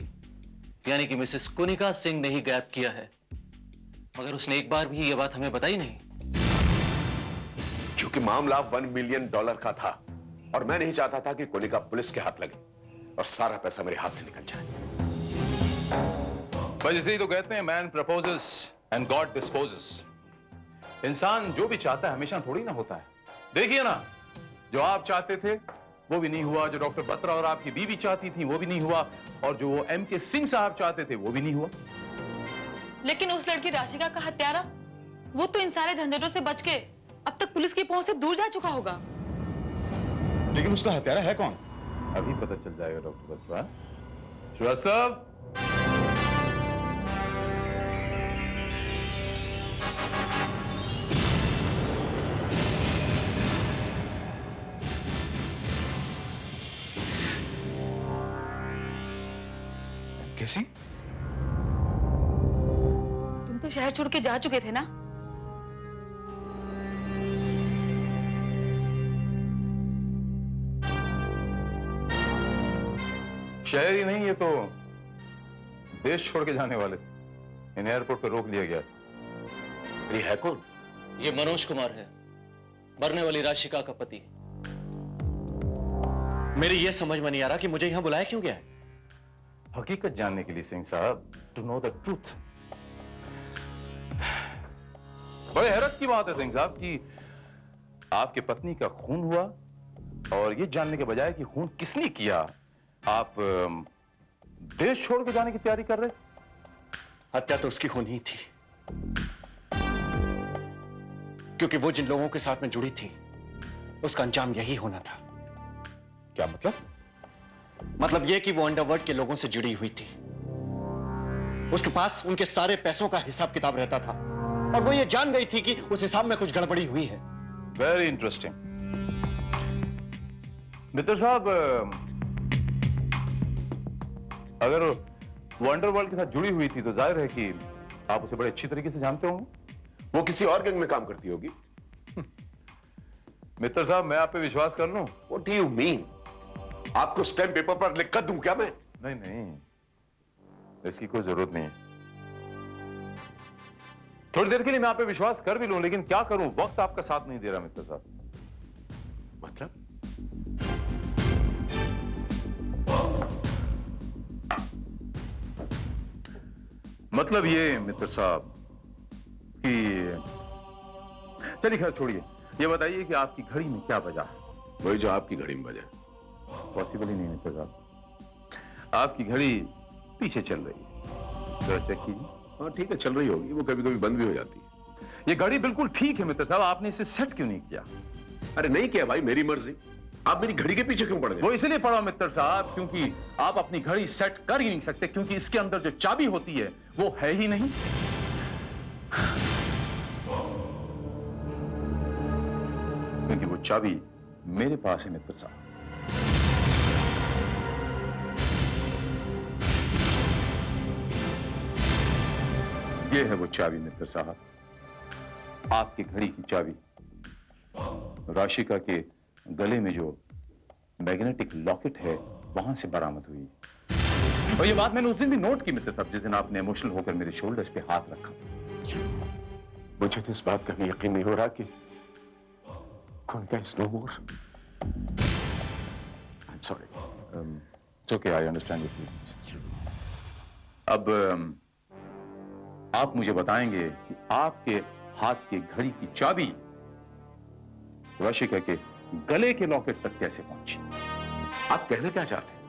यानी कि मिसेस कुनिका सिंह ने ही गायब किया है, मगर उसने एक बार भी ये बात हमें बताई नहीं। क्योंकि मामला $1 मिलियन का था और मैं नहीं चाहता था कि कुनिका पुलिस के हाथ लगे और सारा पैसा मेरे हाथ से निकल जाए। बस इसे ही तो कहते हैं man proposes and God disposes. इंसान जो भी चाहता है हमेशा थोड़ी ना होता है। देखिए ना, जो आप चाहते थे वो भी नहीं हुआ, जो डॉक्टर बत्रा और आपकी बीवी चाहती थी वो भी नहीं हुआ, और जो वो एमके सिंह साहब चाहते थे वो भी नहीं हुआ। लेकिन उस लड़की राशिका का हत्यारा, वो तो इन सारे झंझटों से बच के अब तक पुलिस की पहुंच से दूर जा चुका होगा। लेकिन उसका हत्यारा है कौन? अभी पता चल जाएगा डॉक्टर बत्रा। श्रीवास्तव, कैसी? तुम तो शहर छोड़ के जा चुके थे ना? शहर ही नहीं, ये तो देश छोड़ के जाने वाले थे। इन्हें एयरपोर्ट पर रोक लिया गया। ये है कौन? ये मनोज कुमार है, मरने वाली राशिका का पति। मेरी यह समझ में नहीं आ रहा कि मुझे यहां बुलाया क्यों गया है। हकीकत जानने के लिए सिंह साहब, टू नो द ट्रूथ। बड़े हैरत की बात है सिंह साहब कि आपके पत्नी का खून हुआ और ये जानने के बजाय कि खून किसने किया आप देश छोड़ के जाने की तैयारी कर रहे। हत्या तो उसकी होनी ही थी, क्योंकि वो जिन लोगों के साथ में जुड़ी थी उसका अंजाम यही होना था। क्या मतलब? मतलब ये कि वो अंडरवर्ल्ड के लोगों से जुड़ी हुई थी। उसके पास उनके सारे पैसों का हिसाब किताब रहता था और वो ये जान गई थी कि उस हिसाब में कुछ गड़बड़ी हुई है। Very interesting. मित्र साहब, अगर वो अंडरवर्ल्ड के साथ जुड़ी हुई थी तो जाहिर है कि आप उसे बड़े अच्छी तरीके से जानते होंगे। वो किसी और गैंग में काम करती होगी। मित्र साहब, मैं आप पे विश्वास कर लूं? What do you mean? आपको स्टैम्प पेपर पर लिख कर दूं क्या मैं? नहीं नहीं, इसकी कोई जरूरत नहीं। थोड़ी देर के लिए मैं आप पे विश्वास कर भी लूं, लेकिन क्या करूं, वक्त आपका साथ नहीं दे रहा मित्र साहब। मतलब ये मित्र साहब कि चलिए खैर छोड़िए, ये बताइए कि आपकी घड़ी में क्या बजा है? वही जो आपकी घड़ी में बजा। पॉसिबल ही नहीं मित्र साहब, आपकी घड़ी पीछे चल रही है, जरा चेक कीजिए। हाँ ठीक है, चल रही होगी, वो कभी कभी बंद भी हो जाती है। ये घड़ी बिल्कुल ठीक है मित्र साहब, आपने इसे सेट क्यों नहीं किया? अरे नहीं किया भाई, मेरी मर्जी। आप मेरी घड़ी के पीछे क्यों पड़ गए? वो इसलिए पड़ा मित्र साहब क्योंकि आप अपनी घड़ी सेट कर ही नहीं सकते, क्योंकि इसके अंदर जो चाबी होती है वो है ही नहीं। क्योंकि वो चाबी मेरे पास है मित्र साहब। ये है वो चाबी मित्र साहब, आपकी घड़ी की चाबी। राशिका के गले में जो मैग्नेटिक लॉकेट है वहां से बरामद हुई। और ये बात मैंने उस दिन भी नोट की मित्र साहब, जिस दिन आपने इमोशनल होकर मेरे शोल्डर्स पे हाथ रखा। मुझे तो इस बात का भी यकीन नहीं हो रहा कि Konika is no more. I am sorry. It's okay, I understand your feelings. अब आप मुझे बताएंगे कि आपके हाथ की घड़ी की चाबी राशिका के गले के लॉकेट तक कैसे पहुंची? आप कहना क्या चाहते हैं?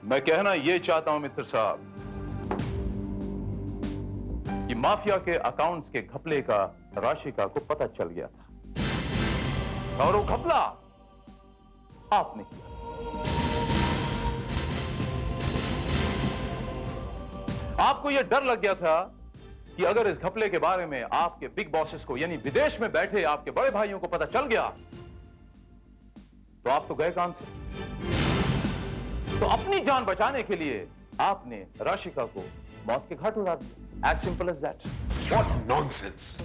मैं कहना यह चाहता हूं मित्र साहब कि माफिया के अकाउंट्स के घपले का राशिका को पता चल गया था और वो घपला आपने किया। आपको यह डर लग गया था कि अगर इस घपले के बारे में आपके बिग बॉसेस को यानी विदेश में बैठे आपके बड़े भाइयों को पता चल गया तो आप तो गए काम से। तो अपनी जान बचाने के लिए आपने राशिका को मौत के घाट उतार दिया। As simple as that. What nonsense!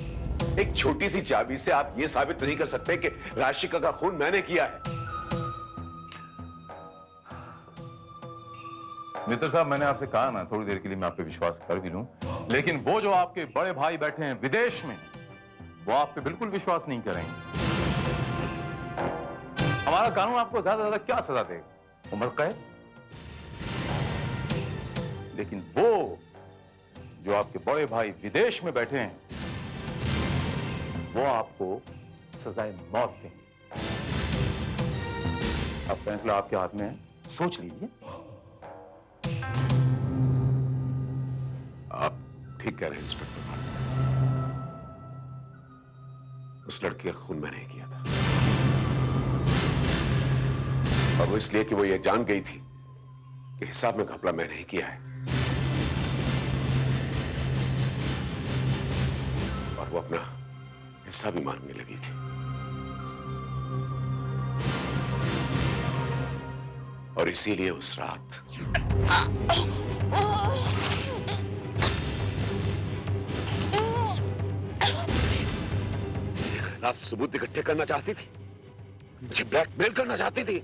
एक छोटी सी चाबी से आप यह साबित नहीं कर सकते कि राशिका का खून मैंने किया है। मित्र साहब, मैंने आपसे कहा ना थोड़ी देर के लिए मैं आप पे विश्वास कर भी लूं, लेकिन वो जो आपके बड़े भाई बैठे हैं विदेश में वो आप पे बिल्कुल विश्वास नहीं करेंगे। हमारा कानून आपको ज्यादा से ज्यादा क्या सजा देगा? उम्र कैद। लेकिन वो जो आपके बड़े भाई विदेश में बैठे हैं वो आपको सजाए मौत देंगे। अब फैसला आपके हाथ में है, सोच लीजिए। आप ठीक कह रहे हैं इंस्पेक्टर। उस लड़की का खून मैंने ही किया था और वो इसलिए कि वो ये जान गई थी कि हिसाब में घपला मैंने ही किया है और वो अपना हिस्सा भी मांगने लगी थी। और इसीलिए उस रात खिलाफ सबूत इकट्ठे करना चाहती थी, मुझे ब्लैकमेल करना चाहती थी।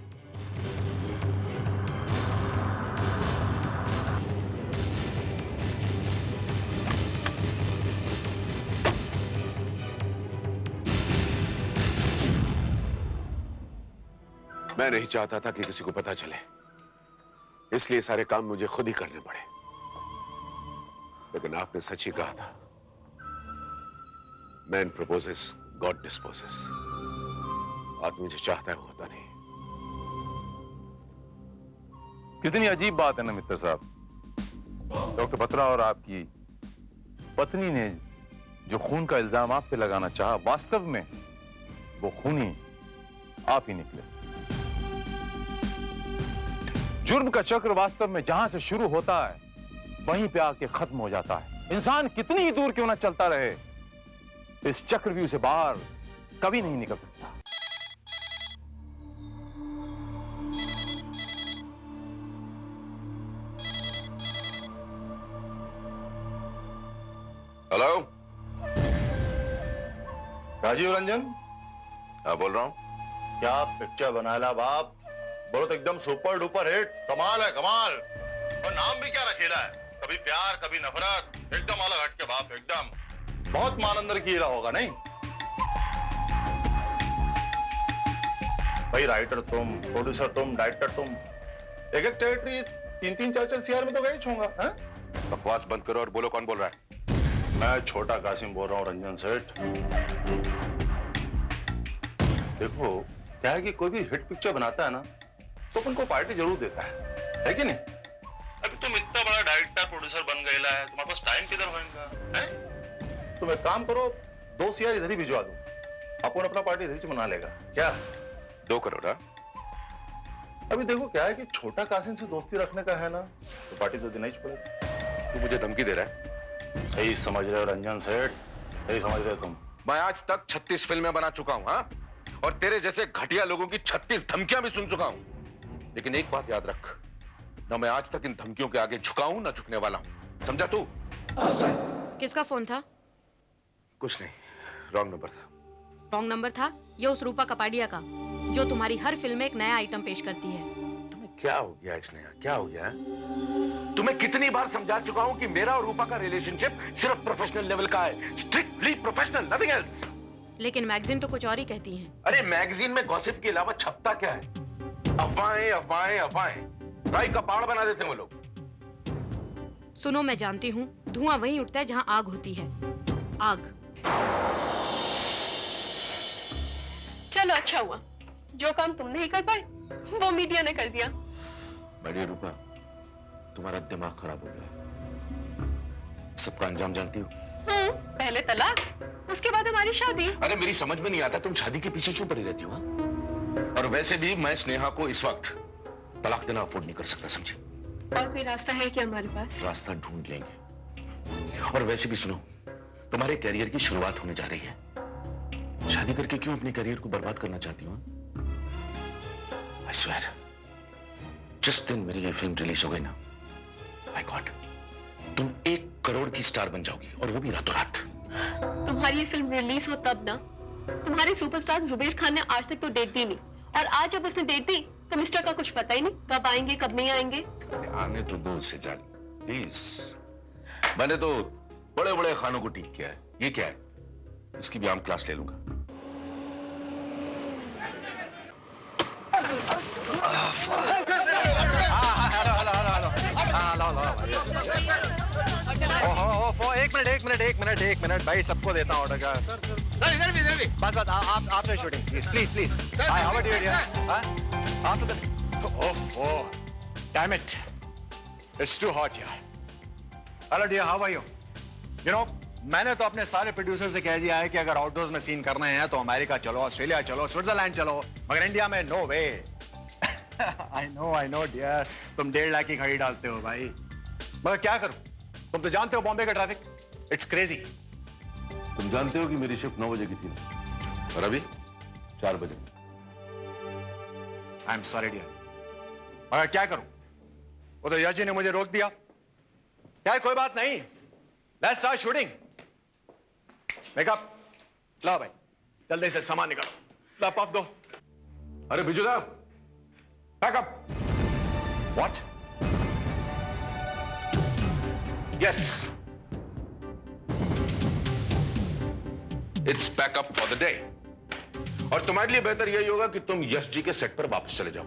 मैं नहीं चाहता था कि किसी को पता चले, इसलिए सारे काम मुझे खुद ही करने पड़े। लेकिन आपने सच ही कहा था मैन प्रपोजेस, गॉड डिस्पोजेस। आदमी जो चाहता है वो होता नहीं। कितनी अजीब बात है ना मित्र साहब, डॉक्टर बत्रा और आपकी पत्नी ने जो खून का इल्जाम आप पे लगाना चाहा, वास्तव में वो खूनी आप ही निकले। जुर्म का चक्र वास्तव में जहां से शुरू होता है वहीं पे आके खत्म हो जाता है। इंसान कितनी ही दूर क्यों ना चलता रहे, इस चक्रव्यूह से बाहर कभी नहीं निकल सकता। हेलो, राजीव रंजन, हाँ बोल रहा हूँ। क्या पिक्चर बनाया बाप, बोलो तो एकदम सुपर डुपर हिट, कमाल है कमाल। और नाम भी क्या रखेला है, कभी प्यार कभी नफरत, एकदम अलग हटके बाप, एकदम बहुत माल अंदर की हीरा होगा नहीं भाई। राइटर तुम, प्रोड्यूसर तुम, डायरेक्टर तुम, एक एक टेरिटरी 3-3 4-4 सीआर में तो गए छूंगा। बकवास बंद करो और बोलो कौन बोल रहा है। मैं छोटा कासिम बोल रहा हूँ रंजन सेठ। देखो क्या है कि कोई भी हिट पिक्चर बनाता है ना तो अपन को पार्टी जरूर देता है कि नहीं। अभी तुम इतना बड़ा डायरेक्टर प्रोड्यूसर बन गए है, तुम्हारे पास टाइम किधर होगा है? तुम एक काम करो, 2 सीआर इधर ही भिजवा दो, अपन अपना पार्टी इधर ही बना लेगा क्या। 2 करोड़? अभी देखो क्या है कि छोटा कासिम से दोस्ती रखने का है ना तो पार्टी तो देना ही पड़ेगा। तू मुझे धमकी दे रहा है? सही समझ रहे हो रंजन सेठ, सही समझ रहे हो तुम। मैं आज तक 36 फिल्में बना चुका हूं, हाँ? और तेरे जैसे घटिया लोगों की 36 धमकियां भी सुन चुका हूं। लेकिन एक बात याद रख, ना मैं आज तक इन धमकियों के आगे झुका हूं ना झुकने वाला हूं, समझा तू? किसका फोन था? कुछ नहीं, रॉन्ग नंबर था। रॉन्ग नंबर था? ये उस रूपा कपाडिया का जो तुम्हारी हर फिल्म में एक नया आइटम पेश करती है। तुम्हें क्या हो गया इसने, क्या हो गया? तुम्हें कितनी बार समझा चुका हूं कि मेरा और रूपा का रिलेशनशिप सिर्फ प्रोफेशनल लेवल का है, स्ट्रिक्टली प्रोफेशनल, नथिंग एल्स। लेकिन मैगजीन तो कुछ और ही कहती हैं। अरे मैगजीन में गॉसिप के अलावा छपता क्या है? अफवाहें अफवाहें अफवाहें, राई का पहाड़ बना देते हैं वो लोग। सुनो, मैं जानती हूँ धुआं वहीं उठता है जहाँ आग होती है। आग। चलो अच्छा हुआ, जो काम तुम नहीं कर पाए वो मीडिया ने कर दिया। बढ़िया रूपा, तुम्हारा दिमाग खराब हो गया। सबका अंजाम जानती हो? पहले तलाक, उसके बाद हमारी शादी। अरे मेरी समझ में नहीं आता तुम शादी के पीछे क्यों पड़ी रहती हो? और वैसे भी मैं स्नेहा को इस वक्त तलाक देना अफोर्ड नहीं कर सकता, समझी? और कोई रास्ता है क्या हमारे पास? रास्ता ढूंढ लेंगे। और वैसे भी सुनो, तुम्हारे कैरियर की शुरुआत होने जा रही है। शादी करके क्यों अपने कैरियर को बर्बाद करना चाहती हो? I swear, जिस दिन मेरी ये फिल्म रिलीज हो गई ना, my God, तुम 1 करोड़ की स्टार बन जाओगी, और वो भी रातों रात। तुम्हारी ये फिल्म रिलीज हो तब ना। तुम्हारे सुपरस्टार जुबेर खान ने आज तक तो डेट दी नहीं, और आज जब उसने डेट दी तो मिस्टर का कुछ पता ही नहीं, कब आएंगे कब नहीं आएंगे। आने तो दो से जाने, प्लीज। मैंने तो बड़े बड़े खानों को ठीक किया है, ये क्या है? इसकी भी आम क्लास ले लूंगा। एक मिनट भाई, सबको देता हूँ ऑर्डर का। इधर भी बस आपने shooting please please. How are you dear? Oh damn it, it's too hot यार। Hello dear, how are you? You know, मैंने तो अपने सारे प्रोड्यूसर से कह दिया है कि अगर आउटडोर्स में सीन करने हैं तो अमेरिका चलो, ऑस्ट्रेलिया चलो, स्विट्जरलैंड चलो, मगर इंडिया में no way. I know dear, तुम 1.5 लाख की खड़ी डालते हो भाई, मगर क्या करूं? तुम तो जानते हो बॉम्बे का ट्रैफिक, इट्स क्रेजी। तुम जानते हो कि मेरी शिफ्ट 9 बजे की थी और अभी 4 बजे। आई एम सॉरी डियर, मगर क्या करूं? वो तो यश जी ने मुझे रोक दिया। क्या कोई बात नहीं, लेट्स स्टार्ट शूटिंग। मेकअप ला भाई, जल्दी से सामान निकालो, ला पफ दो। अरे Bijuda, pack up. What? Yes, it's pack up for the day. और तुम्हारे लिए बेहतर यही होगा कि तुम यश जी के सेट पर वापस चले जाओ।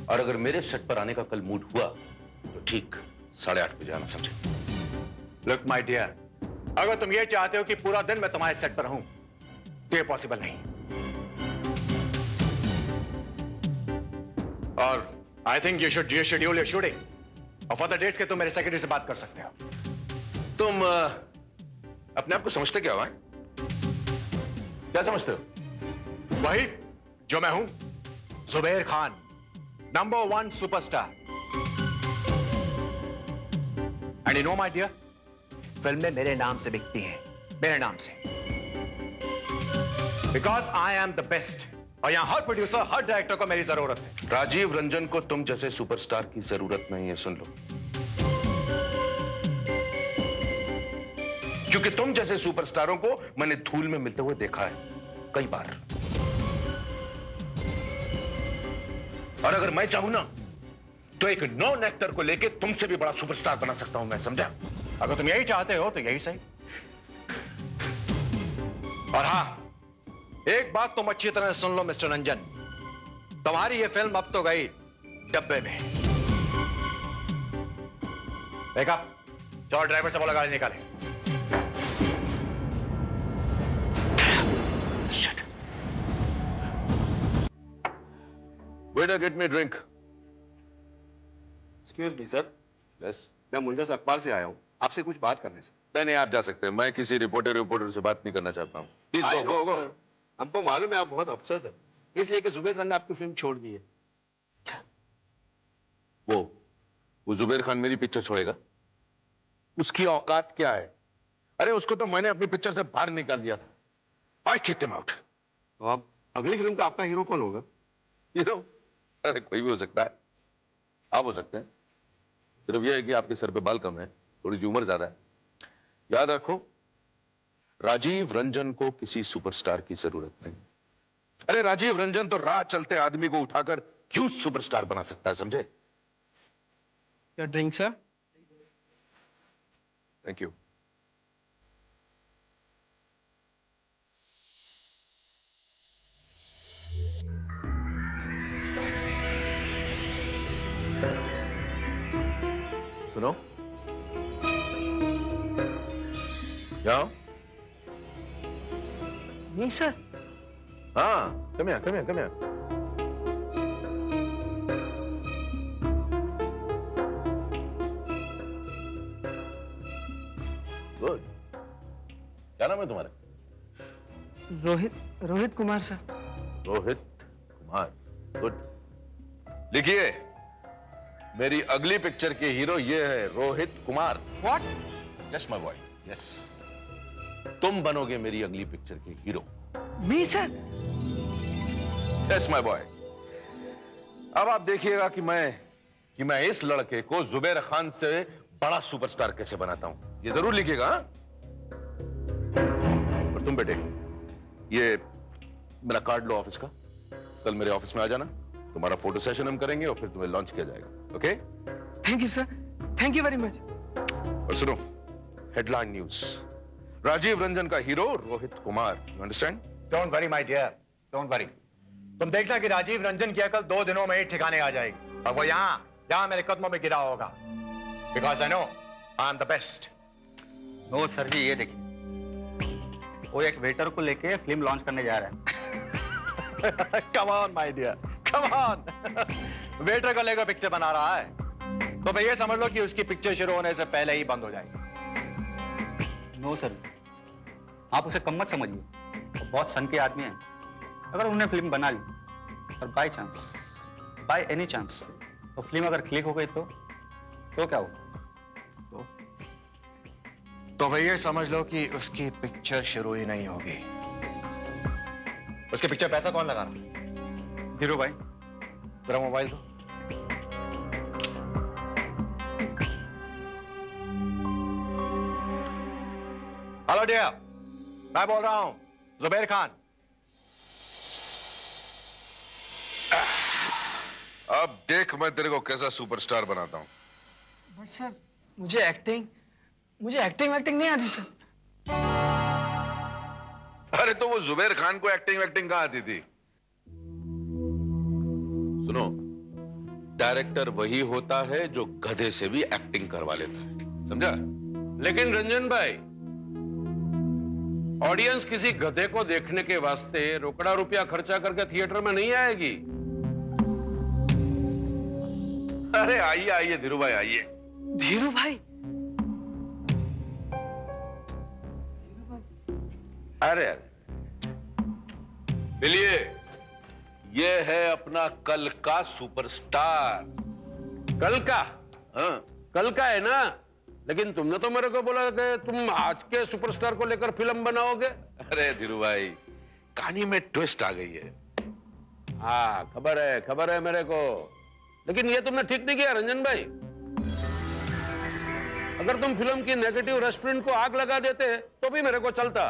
और अगर मेरे सेट पर आने का कल मूड हुआ तो ठीक 8:30 बजे आना, समझे? लुक माय डियर, अगर तुम ये चाहते हो कि पूरा दिन मैं तुम्हारे सेट पर रहूं तो ये पॉसिबल नहीं। और I think you should schedule your shooting और फॉर द डेट्स के तुम मेरे सेक्रेटरी से बात कर सकते हो। तुम अपने आप को समझते क्या हो? क्या समझते हो? वही जो मैं हूं, Zubair Khan, number 1 superstar. And you know my dear, फिल्में मेरे नाम से बिकती हैं, मेरे नाम से, because I am the best. और यहां हर प्रोड्यूसर, हर डायरेक्टर को मेरी जरूरत है। राजीव रंजन को तुम जैसे सुपरस्टार की जरूरत नहीं है, सुन लो, क्योंकि तुम जैसे सुपरस्टारों को मैंने धूल में मिलते हुए देखा है कई बार। और अगर मैं चाहूं ना तो एक नॉन एक्टर को लेके तुमसे भी बड़ा सुपरस्टार बना सकता हूं मैं, समझा? अगर तुम यही चाहते हो तो यही सही। और हां, एक बात तुम अच्छी तरह सुन लो मिस्टर रंजन, तुम्हारी ये फिल्म अब तो गई डब्बे में। देखा, चलो ड्राइवर से बोला गाड़ी निकाले। Waiter, get me a drink. Excuse me sir. Yes. मैं मुंजा से अखबार से आया हूँ, आपसे कुछ बात करने से। नहीं, आप जा सकते हैं। मैं किसी रिपोर्टर से बात नहीं करना चाहता हूँ। Please go. हमको मालूम है आप बहुत अपसेट है, इसलिए कि जुबैर खान ने आपकी फिल्म छोड़ दी है। वो जुबैर खान मेरी पिक्चर छोड़ेगा? उसकी औकात क्या है? अरे उसको तो मैंने अपनी पिक्चर से बाहर निकाल दिया था। I kicked him out. तो अब अगली फिल्म का आपका हीरो कौन होगा? हीरो? अरे कोई भी हो सकता है, आप हो सकते हैं। सिर्फ यह है कि आपके सर पे बाल कम है, थोड़ी सी उम्र ज्यादा है। याद रखो, राजीव रंजन को किसी सुपरस्टार की जरूरत नहीं। अरे राजीव रंजन तो राह चलते आदमी को उठाकर क्यों सुपरस्टार बना सकता है, समझे? Your drink sir. Thank you. सुनो, जाओ। नहीं सर। हाँ, come here. गुड। क्या नाम है तुम्हारा? रोहित कुमार सर। रोहित कुमार, गुड। लिखिए, मेरी अगली पिक्चर के हीरो ये है, Rohit Kumar. What? Yes my boy, yes. तुम बनोगे मेरी अगली पिक्चर के hero. Me sir? Yes my boy. अब आप देखिएगा कि मैं इस लड़के को जुबैर खान से बड़ा सुपरस्टार कैसे बनाता हूं। ये जरूर लिखिएगा। और तुम बेटे, ये मेरा कार्ड लो ऑफिस का। कल मेरे ऑफिस में आ जाना, तुम्हारा फोटो सेशन हम करेंगे और फिर तुम्हें लॉन्च किया जाएगा। Okay? Thank you sir, thank you very much. और सुनो, हेडलाइन न्यूज, राजीव रंजन का hero Rohit Kumar. You understand? Don't worry my dear, don't worry. तुम देखना कि राजीव रंजन की अकल 2 दिनों में ही ठिकाने आ जाएगी और वो यहां मेरे कदमों में गिरा होगा। Because I know I am the best. No sir ji, ये देखिए, वो एक वेटर को लेके फिल्म लॉन्च करने जा रहा है। Come on my dear, come on. Waiter को लेकर पिक्चर बना रहा है तो फिर ये समझ लो कि उसकी पिक्चर शुरू होने से पहले ही बंद हो जाएगी। नो सर, आप उसे कम मत समझिए, वो बहुत सन के आदमी हैं। अगर उन्होंने फिल्म बना ली और by chance, by any chance, तो फिल्म अगर क्लिक हो गई तो क्या होगा? तो फिर ये समझ लो कि उसकी पिक्चर शुरू ही नहीं होगी। उसकी पिक्चर पैसा कौन लगा रहा? हीरो भाई। तेरा मोबाइल दो। हेलो डियर, मैं बोल रहा हूं जुबैर खान। अब देख मैं तेरे को कैसा सुपरस्टार बनाता हूं। बट सर, मुझे एक्टिंग नहीं आती सर। अरे तो वो जुबैर खान को एक्टिंग कहां आती थी? सुनो, डायरेक्टर वही होता है जो गधे से भी एक्टिंग करवा लेता है, समझा? लेकिन रंजन भाई, ऑडियंस किसी गधे को देखने के वास्ते रोकड़ा रुपया खर्चा करके थिएटर में नहीं आएगी। अरे आइए आइए धीरू भाई आइए। धीरू भाई? अरे मिलिए, ये है अपना कल का सुपरस्टार। कल का? हाँ कल का है ना, लेकिन तुमने तो मेरे को बोला कि तुम आज के सुपरस्टार को लेकर फिल्म बनाओगे। अरे धीरू भाई, कहानी में ट्विस्ट आ गई है। हाँ खबर है मेरे को, लेकिन ये तुमने ठीक नहीं किया रंजन भाई। अगर तुम फिल्म की नेगेटिव रेस्टोरेंट को आग लगा देते तो भी मेरे को चलता।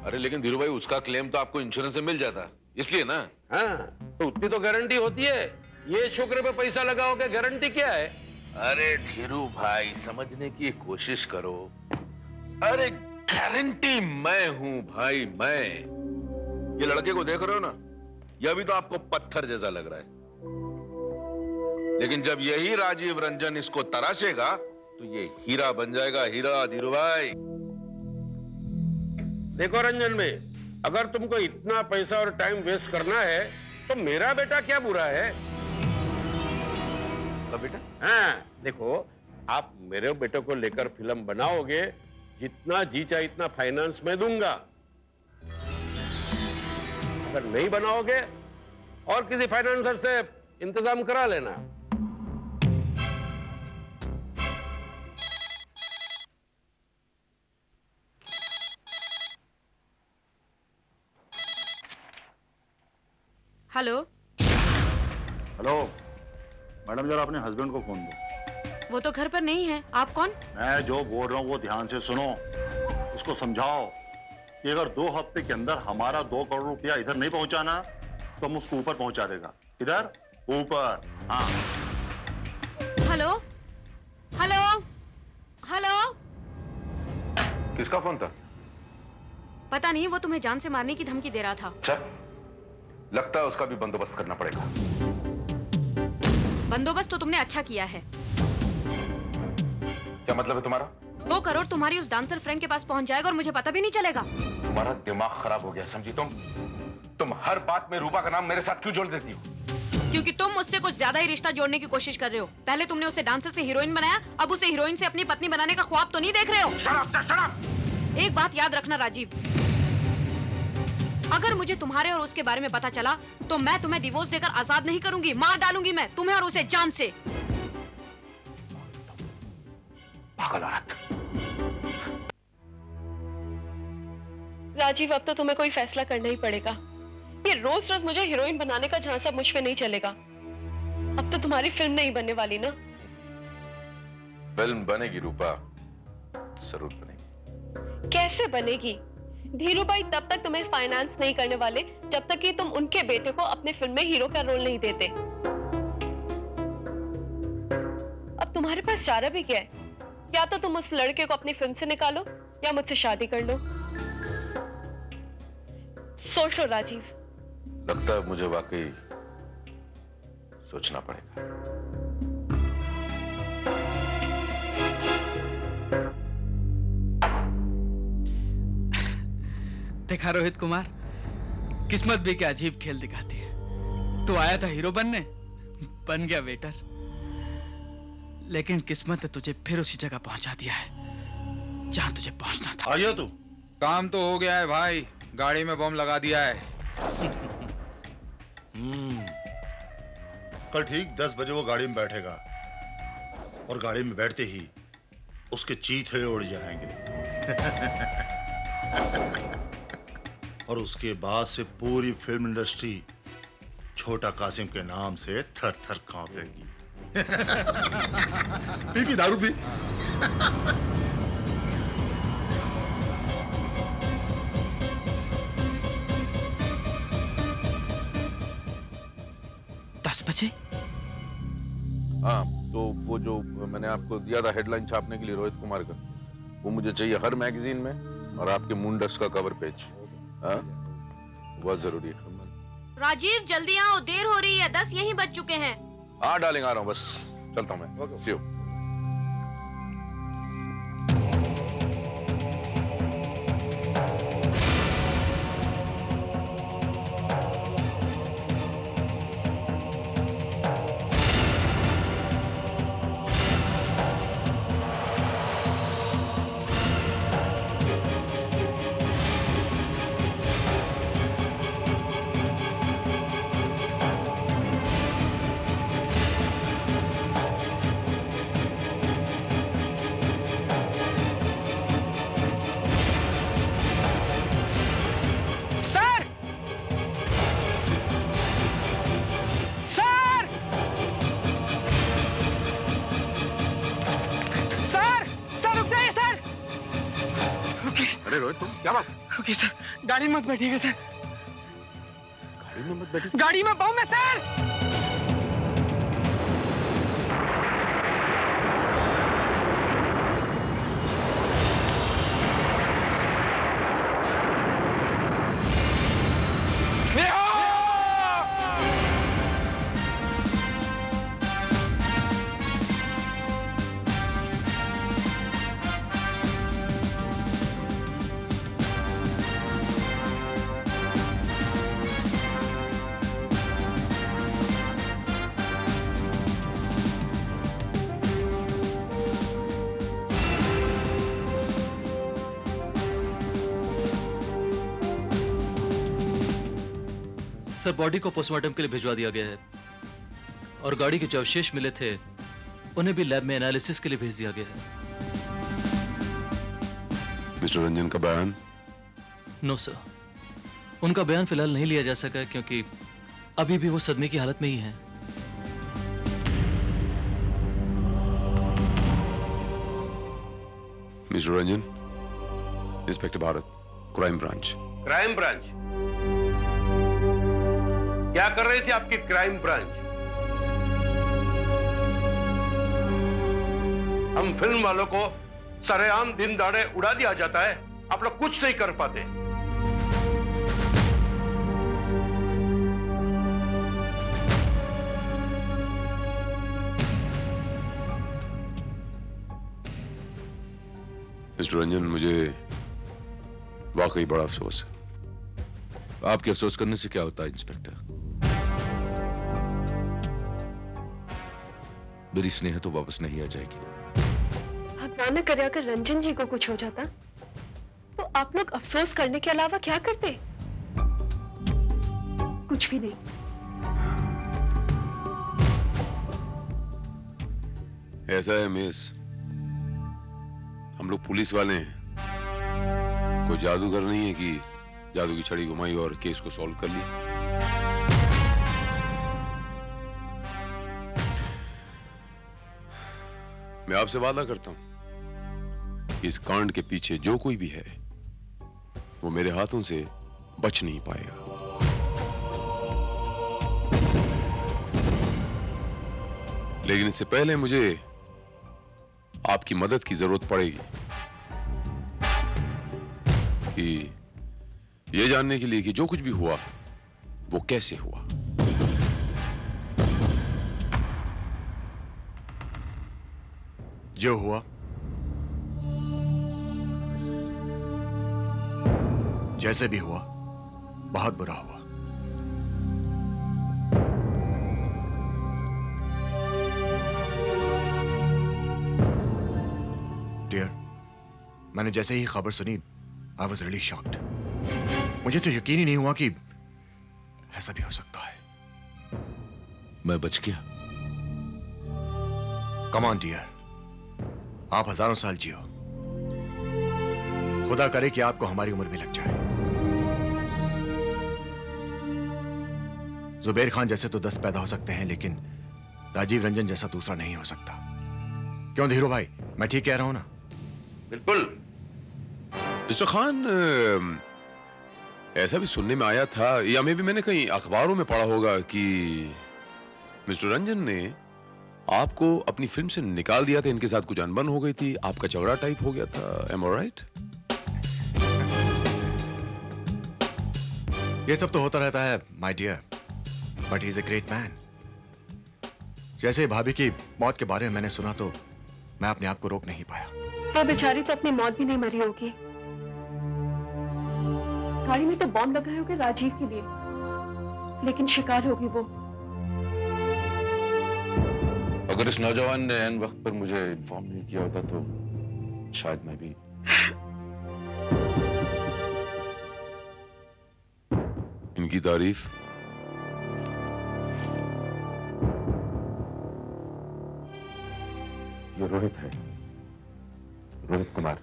अरे लेकिन धीरू भाई, उसका क्लेम तो आपको इंश्योरेंस से मिल जाता, इसलिए ना। हाँ, तो उतनी तो गारंटी होती है। ये छोकरे पे पैसा लगाओगे, गारंटी क्या है? अरे धीरू भाई, समझने की कोशिश करो। अरे गारंटी मैं हूं भाई, मैं। ये लड़के को देख रहे हो ना, यह भी तो आपको पत्थर जैसा लग रहा है, लेकिन जब यही राजीव रंजन इसको तराशेगा तो ये हीरा बन जाएगा, हीरा। धीरू भाई देखो रंजन भाई, अगर तुमको इतना पैसा और टाइम वेस्ट करना है तो मेरा बेटा क्या बुरा है? बेटा? हाँ देखो, आप मेरे बेटे को लेकर फिल्म बनाओगे, जितना जी चाहे इतना फाइनेंस में दूंगा। अगर नहीं बनाओगे और किसी फाइनेंसर से इंतजाम करा लेना। हेलो हेलो मैडम, जरा अपने हस्बैंड को फोन दो। वो तो घर पर नहीं है। आप कौन? मैं जो बोल रहा हूँ वो ध्यान से सुनो। उसको समझाओ कि अगर 2 हफ्ते के अंदर हमारा 2 करोड़ रुपया इधर नहीं पहुंचाना तो हम उसको ऊपर पहुंचा देगा। इधर ऊपर। हाँ। Hello hello hello. किसका फोन था? पता नहीं, वो तुम्हें जान से मारने की धमकी दे रहा था। अच्छा, लगता है उसका भी बंदोबस्त करना पड़ेगा। बंदोबस्त तो तुमने अच्छा किया है। क्या मतलब है तुम्हारा? 2 करोड़ तुम्हारी उस डांसर फ्रेंड के पास पहुंच जाएगा और मुझे पता भी नहीं चलेगा। तुम्हारा दिमाग खराब हो गया समझी तुम हर बात में रूपा का नाम मेरे साथ क्यों जोड़ देती हो? क्योंकि तुम मुझसे कुछ ज्यादा ही रिश्ता जोड़ने की कोशिश कर रहे हो। पहले तुमने उसे डांसर से हीरोइन बनाया, अब उसे हीरोइन से अपनी पत्नी बनाने का ख्वाब तो नहीं देख रहे हो? Shut up. एक बात याद रखना राजीव, अगर मुझे तुम्हारे और उसके बारे में पता चला तो मैं तुम्हें डिवोर्स देकर आजाद नहीं करूंगी, मार डालूंगी मैं तुम्हें और उसे जान से। पागल औरत। राजीव, अब तो तुम्हें कोई फैसला करना ही पड़ेगा। ये रोज रोज मुझे हीरोइन बनाने का झांसा मुझ पे नहीं चलेगा। अब तो तुम्हारी फिल्म नहीं बनने वाली ना? फिल्म बनेगी रूपा, जरूर बनेगी। कैसे बनेगी? धीरू भाई तब तक तुम्हें फाइनेंस नहीं करने वाले जब तक कि तुम उनके बेटे को अपने फिल्म में हीरो का रोल नहीं देते। अब तुम्हारे पास चारा भी क्या है? या तो तुम उस लड़के को अपनी फिल्म से निकालो या मुझसे शादी कर लो। सोच लो राजीव। लगता है मुझे वाकई सोचना पड़ेगा। देखा रोहित कुमार, किस्मत भी क्या अजीब खेल दिखाती है। तू आया था हीरो बनने, बन गया वेटर, लेकिन किस्मत ने तुझे फिर उसी जगह पहुंचा दिया है जहां तुझे पहुंचना था। आइए तू। काम तो हो गया है भाई, गाड़ी में बम लगा दिया है। कल ठीक 10 बजे वो गाड़ी में बैठेगा और गाड़ी में बैठते ही उसके चीथड़े उड़ जाएंगे। और उसके बाद से पूरी फिल्म इंडस्ट्री छोटा कासिम के नाम से थर थर कांपेगी। पी दारू पी। बजे? हाँ, तो वो जो मैंने आपको दिया था हेडलाइन छापने के लिए रोहित कुमार का, वो मुझे चाहिए हर मैगजीन में और आपके मून डस्ट का कवर पेज। हाँ, बहुत जरूरी है। राजीव जल्दी आओ, देर हो रही है, 10 यहीं बज चुके हैं। हाँ डार्लिंग, आ रहा हूँ, बस चलता हूँ मैं। See you। अरे रोहित तुम क्या बात? रुकिए सर, गाड़ी में मत बैठिएगा सर। गाड़ी में मत बैठिए। गाड़ी में पाऊं मैं सर? सर बॉडी को पोस्टमार्टम के लिए भिजवा दिया गया है और गाड़ी के जो अवशेष मिले थे उन्हें भी लैब में एनालिसिस के लिए भेज दिया गया है। मिस्टर रंजन का बयान? नो सर, उनका बयान फिलहाल नहीं लिया जा सका क्योंकि अभी भी वो सदमे की हालत में ही हैं। Mister Ranjan, inspector Bharat, crime branch. Crime branch? क्या कर रही थी आपकी क्राइम ब्रांच? हम फिल्म वालों को सरेआम दिन दाड़े उड़ा दिया जाता है, आप लोग कुछ नहीं कर पाते। मिस्टर रंजन, मुझे वाकई बड़ा अफसोस है। आपके अफसोस करने से क्या होता है इंस्पेक्टर? मेरी स्नेह तो वापस नहीं आ जाएगी। भगवान न करे अगर रंजन जी को कुछ हो जाता तो आप लोग अफसोस करने के अलावा क्या करते? कुछ भी नहीं। ऐसा है मिस, हम लोग पुलिस वाले हैं, कोई जादूगर नहीं है कि जादू की छड़ी घुमाई और केस को सॉल्व कर लिया। मैं आपसे वादा करता हूं कि इस कांड के पीछे जो कोई भी है वो मेरे हाथों से बच नहीं पाएगा। लेकिन इससे पहले मुझे आपकी मदद की जरूरत पड़ेगी कि यह जानने के लिए कि जो कुछ भी हुआ वो कैसे हुआ। जो हुआ जैसे भी हुआ बहुत बुरा हुआ। डियर, मैंने जैसे ही खबर सुनी आई वॉज रियली शॉक्ड। मुझे तो यकीन ही नहीं हुआ कि ऐसा भी हो सकता है। मैं बच गया। कम ऑन डियर, आप हजारों साल जियो, खुदा करे कि आपको हमारी उम्र भी लग जाए। जुबेर खान जैसे तो 10 पैदा हो सकते हैं लेकिन राजीव रंजन जैसा दूसरा नहीं हो सकता। क्यों धीरू भाई, मैं ठीक कह रहा हूं ना? बिल्कुल। मिस्टर खान, ऐसा भी सुनने में आया था या मे भी मैंने कहीं अखबारों में पढ़ा होगा कि मिस्टर रंजन ने आपको अपनी फिल्म से निकाल दिया था। इनके साथ कुछ अनबन हो गई थी, आपका झगड़ा टाइप हो गया था। Am I right? ये सब तो होता रहता है my dear, but he is a great man. जैसे भाभी की मौत के बारे में मैंने सुना तो मैं अपने आप को रोक नहीं पाया। वो बेचारी तो अपनी मौत भी नहीं मरी होगी। गाड़ी में तो बॉम्ब लगाए होंगे राजीव के लिए, लेकिन शिकार होगी वो। अगर इस नौजवान ने ऐन वक्त पर मुझे इन्फॉर्म नहीं किया होता तो शायद मैं भी। इनकी तारीफ ये रोहित है, रोहित कुमार।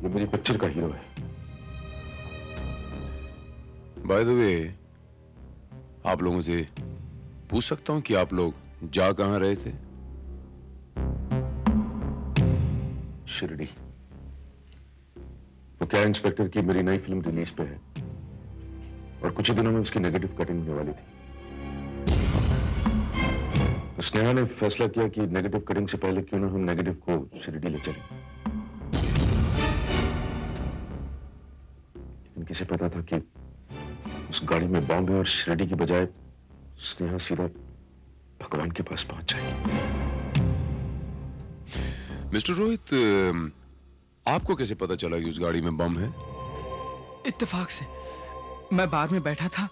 ये मेरी पिक्चर का हीरो है। बाय द वे, आप लोगों से पूछ सकता हूं कि आप लोग जा कहां रहे थे? शिरडी। तो क्या इंस्पेक्टर की मेरी नई फिल्म रिलीज पे है और कुछ ही दिनों में उसकी नेगेटिव कटिंग होने वाली थी। तो स्नेहा ने फैसला किया कि नेगेटिव कटिंग से पहले क्यों ना हम नेगेटिव को शिरडी ले चलें। लेकिन किसे पता था कि उस गाड़ी में बॉम्ब है और शिरडी की बजाय स्नेहा सीधा भगवान के पास पहुंच जाएगी। मिस्टर रोहित, आपको कैसे पता चला कि उस गाड़ी में बम है? इत्तेफाक से मैं बार में बैठा था,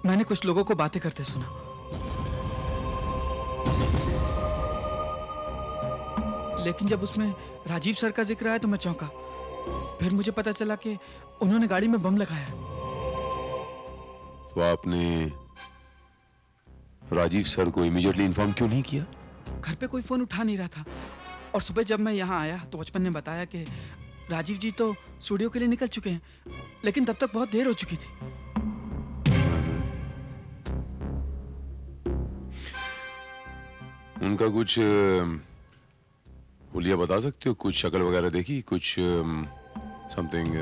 मैंने कुछ लोगों को बातें करते सुना। लेकिन जब उसमें राजीव सर का जिक्र आया तो मैं चौंका। फिर मुझे पता चला कि उन्होंने गाड़ी में बम लगाया। तो आपने राजीव सर को इमीडिएटली इन्फॉर्म क्यों नहीं किया? घर पे कोई फोन उठा नहीं रहा था और सुबह जब मैं यहाँ आया तो बचपन ने बताया कि राजीव जी तो स्टूडियो के लिए निकल चुके हैं, लेकिन तब तक बहुत देर हो चुकी थी। उनका कुछ हुलिया बता सकते हो? कुछ शक्ल वगैरह देखी? कुछ समथिंग?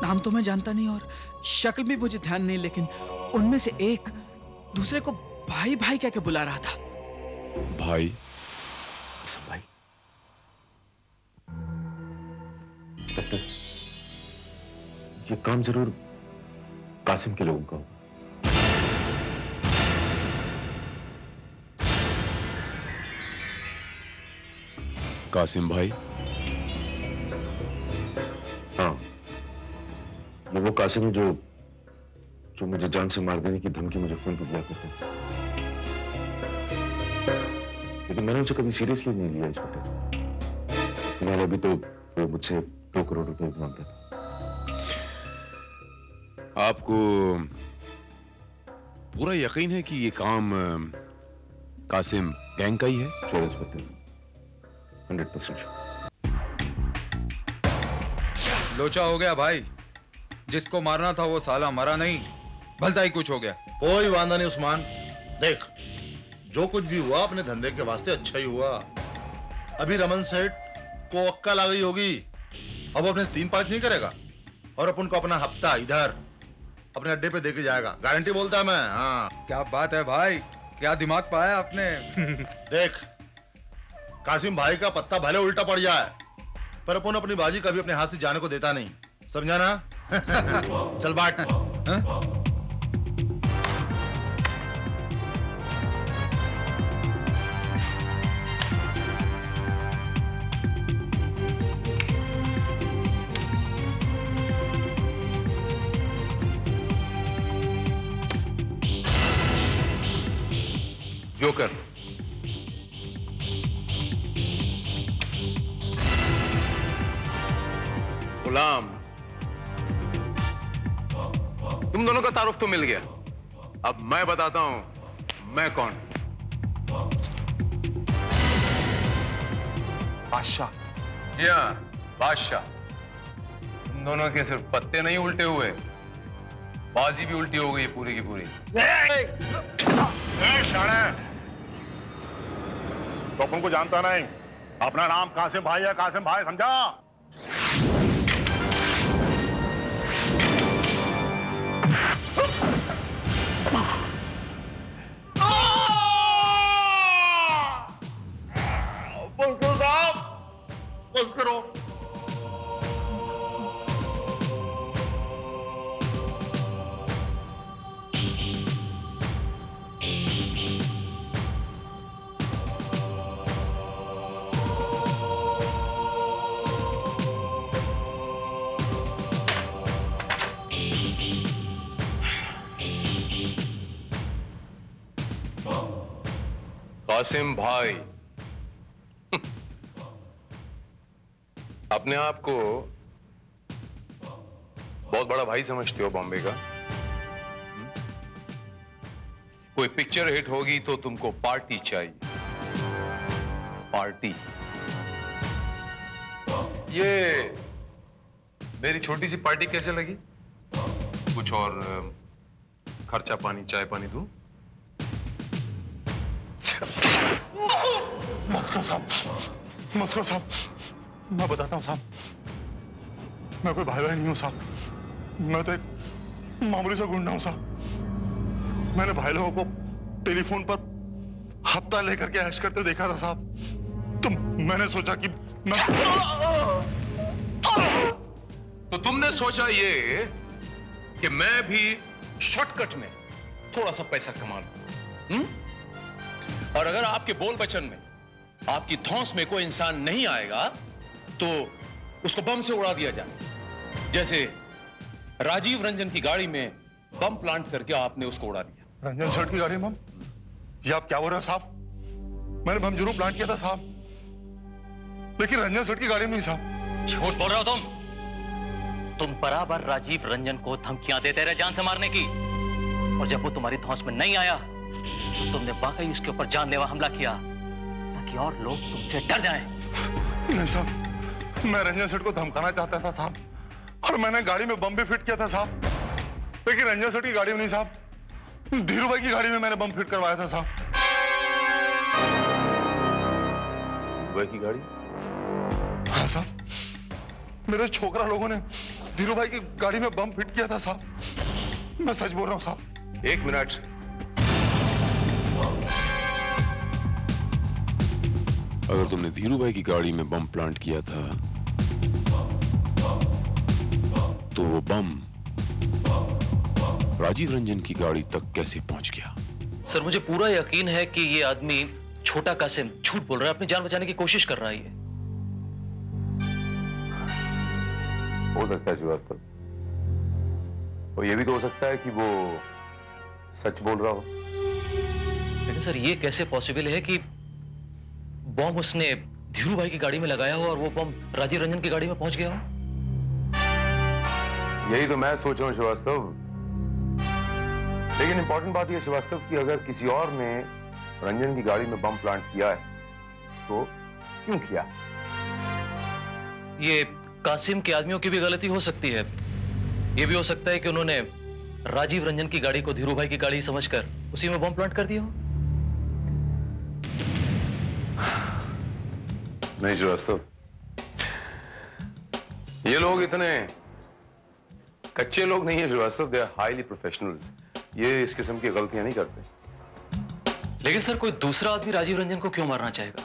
नाम तो मैं जानता नहीं और शक्ल भी मुझे ध्यान नहीं, लेकिन उनमें से एक दूसरे को भाई भाई कह के बुला रहा था। भाई? भाई? इंस्पेक्टर, ये काम जरूर कासिम के लोगों का होगा। कासिम भाई? हाँ, ये वो कासिम है जो मुझे जान से मार देने की धमकी मुझे फोन पर दिया करते हैं। लेकिन मैंने उसे कभी सीरियसली नहीं लिया इंस्पेक्टर। फिलहाल अभी तो वो मुझसे 2 करोड़ रुपए मांगता था। आपको पूरा यकीन है कि ये काम कासिम गैंग का ही है? Sure inspector, 100% sure. लोचा हो गया भाई। जिसको मारना था वो साला मरा नहीं, भलता ही कुछ हो गया। कोई वादा नहीं उस्मान, देख जो कुछ भी हुआ अपने धंधे के वास्ते अच्छा ही हुआ। अभी रमन सेठ को अक्कल आ गई होगी, अब अपने 3-5 नहीं करेगा और अपन को अपना हफ्ता इधर अपने अड्डे पे देके जाएगा, गारंटी बोलता है मैं। हाँ, क्या बात है भाई, क्या दिमाग पाया आपने। देख कासिम भाई का पत्ता भले उल्टा पड़ जाए पर अपन अपनी बाजी कभी अपने हाथ से जाने को देता नहीं, समझा ना। चल बाट। जोकर, गुलाम, तुम दोनों का तारुफ तो मिल गया। अब मैं बताता हूं मैं कौन। बादशाह। या बादशाह। तुम दोनों के सिर्फ पत्ते नहीं उल्टे हुए, बाजी भी उल्टी हो गई पूरी की पूरी। तो अपन को जानता नहीं, अपना नाम कासिम भाई है, कासिम भाई, समझा। बस करो। कासिम भाई, अपने आप को बहुत बड़ा भाई समझते हो बॉम्बे का? कोई पिक्चर हिट होगी तो तुमको पार्टी चाहिए, पार्टी। ये मेरी छोटी सी पार्टी कैसे लगी? कुछ और खर्चा पानी, चाय पानी दूं? मस्को साहब, मैं बताता हूं साहब, मैं कोई भाई नहीं हूँ साहब, मैं तो एक मामूली सा गुंडा हूँ साहब। मैंने भाई लोगों को टेलीफोन पर हफ्ता लेकर के ऐश करते देखा था साहब, तो मैंने सोचा कि तो तुमने सोचा ये कि मैं भी शॉर्टकट में थोड़ा सा पैसा कमा लूं, और अगर आपके बोल वचन में, आपकी धौंस में कोई इंसान नहीं आएगा तो उसको बम से उड़ा दिया जाए, जैसे राजीव रंजन की गाड़ी में बम प्लांट करके आपने उसको उड़ा दिया। रंजन सेठ की गाड़ी में बम? ये आप क्या बोल रहे हो साहब? मैंने बम जरूर प्लांट किया था साहब, लेकिन रंजन सेठ की गाड़ी में नहीं साहब। झूठ बोल रहे हो तुम बराबर राजीव रंजन को धमकियां देते रहे जान से मारने की, और जब वो तुम्हारी धौंस में नहीं आया तो तुमने वाकई उसके ऊपर जानलेवा हमला किया ताकि और लोग तुमसे डर जाएं। नहीं साहब, मैं रंजन सेठ को धमकाना चाहता था साहब, और मैंने गाड़ी में बम भी फिट किया था साहब, लेकिन रंजन सेठ की गाड़ी में नहीं साहब, धीरू भाई की गाड़ी में मैंने बम फिट करवाया था साहब। भाई की गाड़ी? हाँ साहब, मेरे छोकरा लोगों ने धीरू भाई की गाड़ी में बम फिट किया था साहब, मैं सच बोल रहा हूँ साहब। एक मिनट, अगर तुमने धीरू भाई की गाड़ी में बम प्लांट किया था तो वो बम राजीव रंजन की गाड़ी तक कैसे पहुंच गया? सर मुझे पूरा यकीन है कि ये आदमी छोटा कासिम झूठ बोल रहा है, अपनी जान बचाने की कोशिश कर रहा है। हो सकता है श्रीवास्तव, और ये भी तो हो सकता है कि वो सच बोल रहा हो। लेकिन सर ये कैसे पॉसिबल है कि बम उसने धीरू भाई की गाड़ी में लगाया हो और वो बम राजीव रंजन की गाड़ी में पहुंच गया हो? यही तो मैं सोच रहा हूं श्रीवास्तव, लेकिन इंपॉर्टेंट बात यह श्रीवास्तव कि अगर किसी और ने रंजन की गाड़ी में बम प्लांट किया है तो क्यों किया? ये कासिम के आदमियों की भी गलती हो सकती है। ये भी हो सकता है कि उन्होंने राजीव रंजन की गाड़ी को धीरू भाई की गाड़ी समझकर उसी में बम प्लांट कर दिया हो। नहीं श्रीवास्तव, ये लोग इतने कच्चे लोग नहीं है Srivastava, they are highly professionals. ये इस किस्म की गलतियां नहीं करते। लेकिन सर कोई दूसरा आदमी राजीव रंजन को क्यों मारना चाहेगा?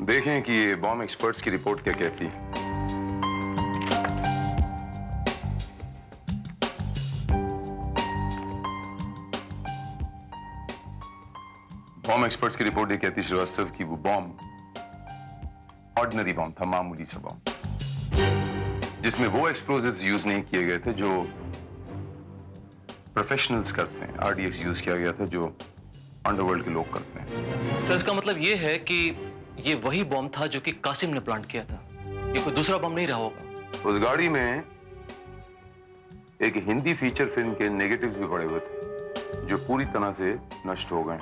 देखें कि ये बॉम्ब एक्सपर्ट्स की रिपोर्ट क्या कहती है। बॉम्ब एक्सपर्ट्स की रिपोर्ट ये कहती है श्रीवास्तव कि वो बॉम्ब ऑर्डिनरी बॉम्ब था, मामूली सा बॉम्ब, जिसमें वो एक्सप्लोजिव्स यूज नहीं किए गए थे जो प्रोफेशनल्स करते हैं। आरडीएक्स यूज किया गया था जो अंडरवर्ल्ड के लोग करते हैं। सर इसका मतलब ये है कि ये वही बॉम्ब था जो कि कासिम ने प्लांट किया था, ये कोई दूसरा बॉम्ब नहीं रहा होगा। उस गाड़ी में एक हिंदी फीचर फिल्म के नेगेटिव्स भी पड़े हुए थे जो पूरी तरह से नष्ट हो गए।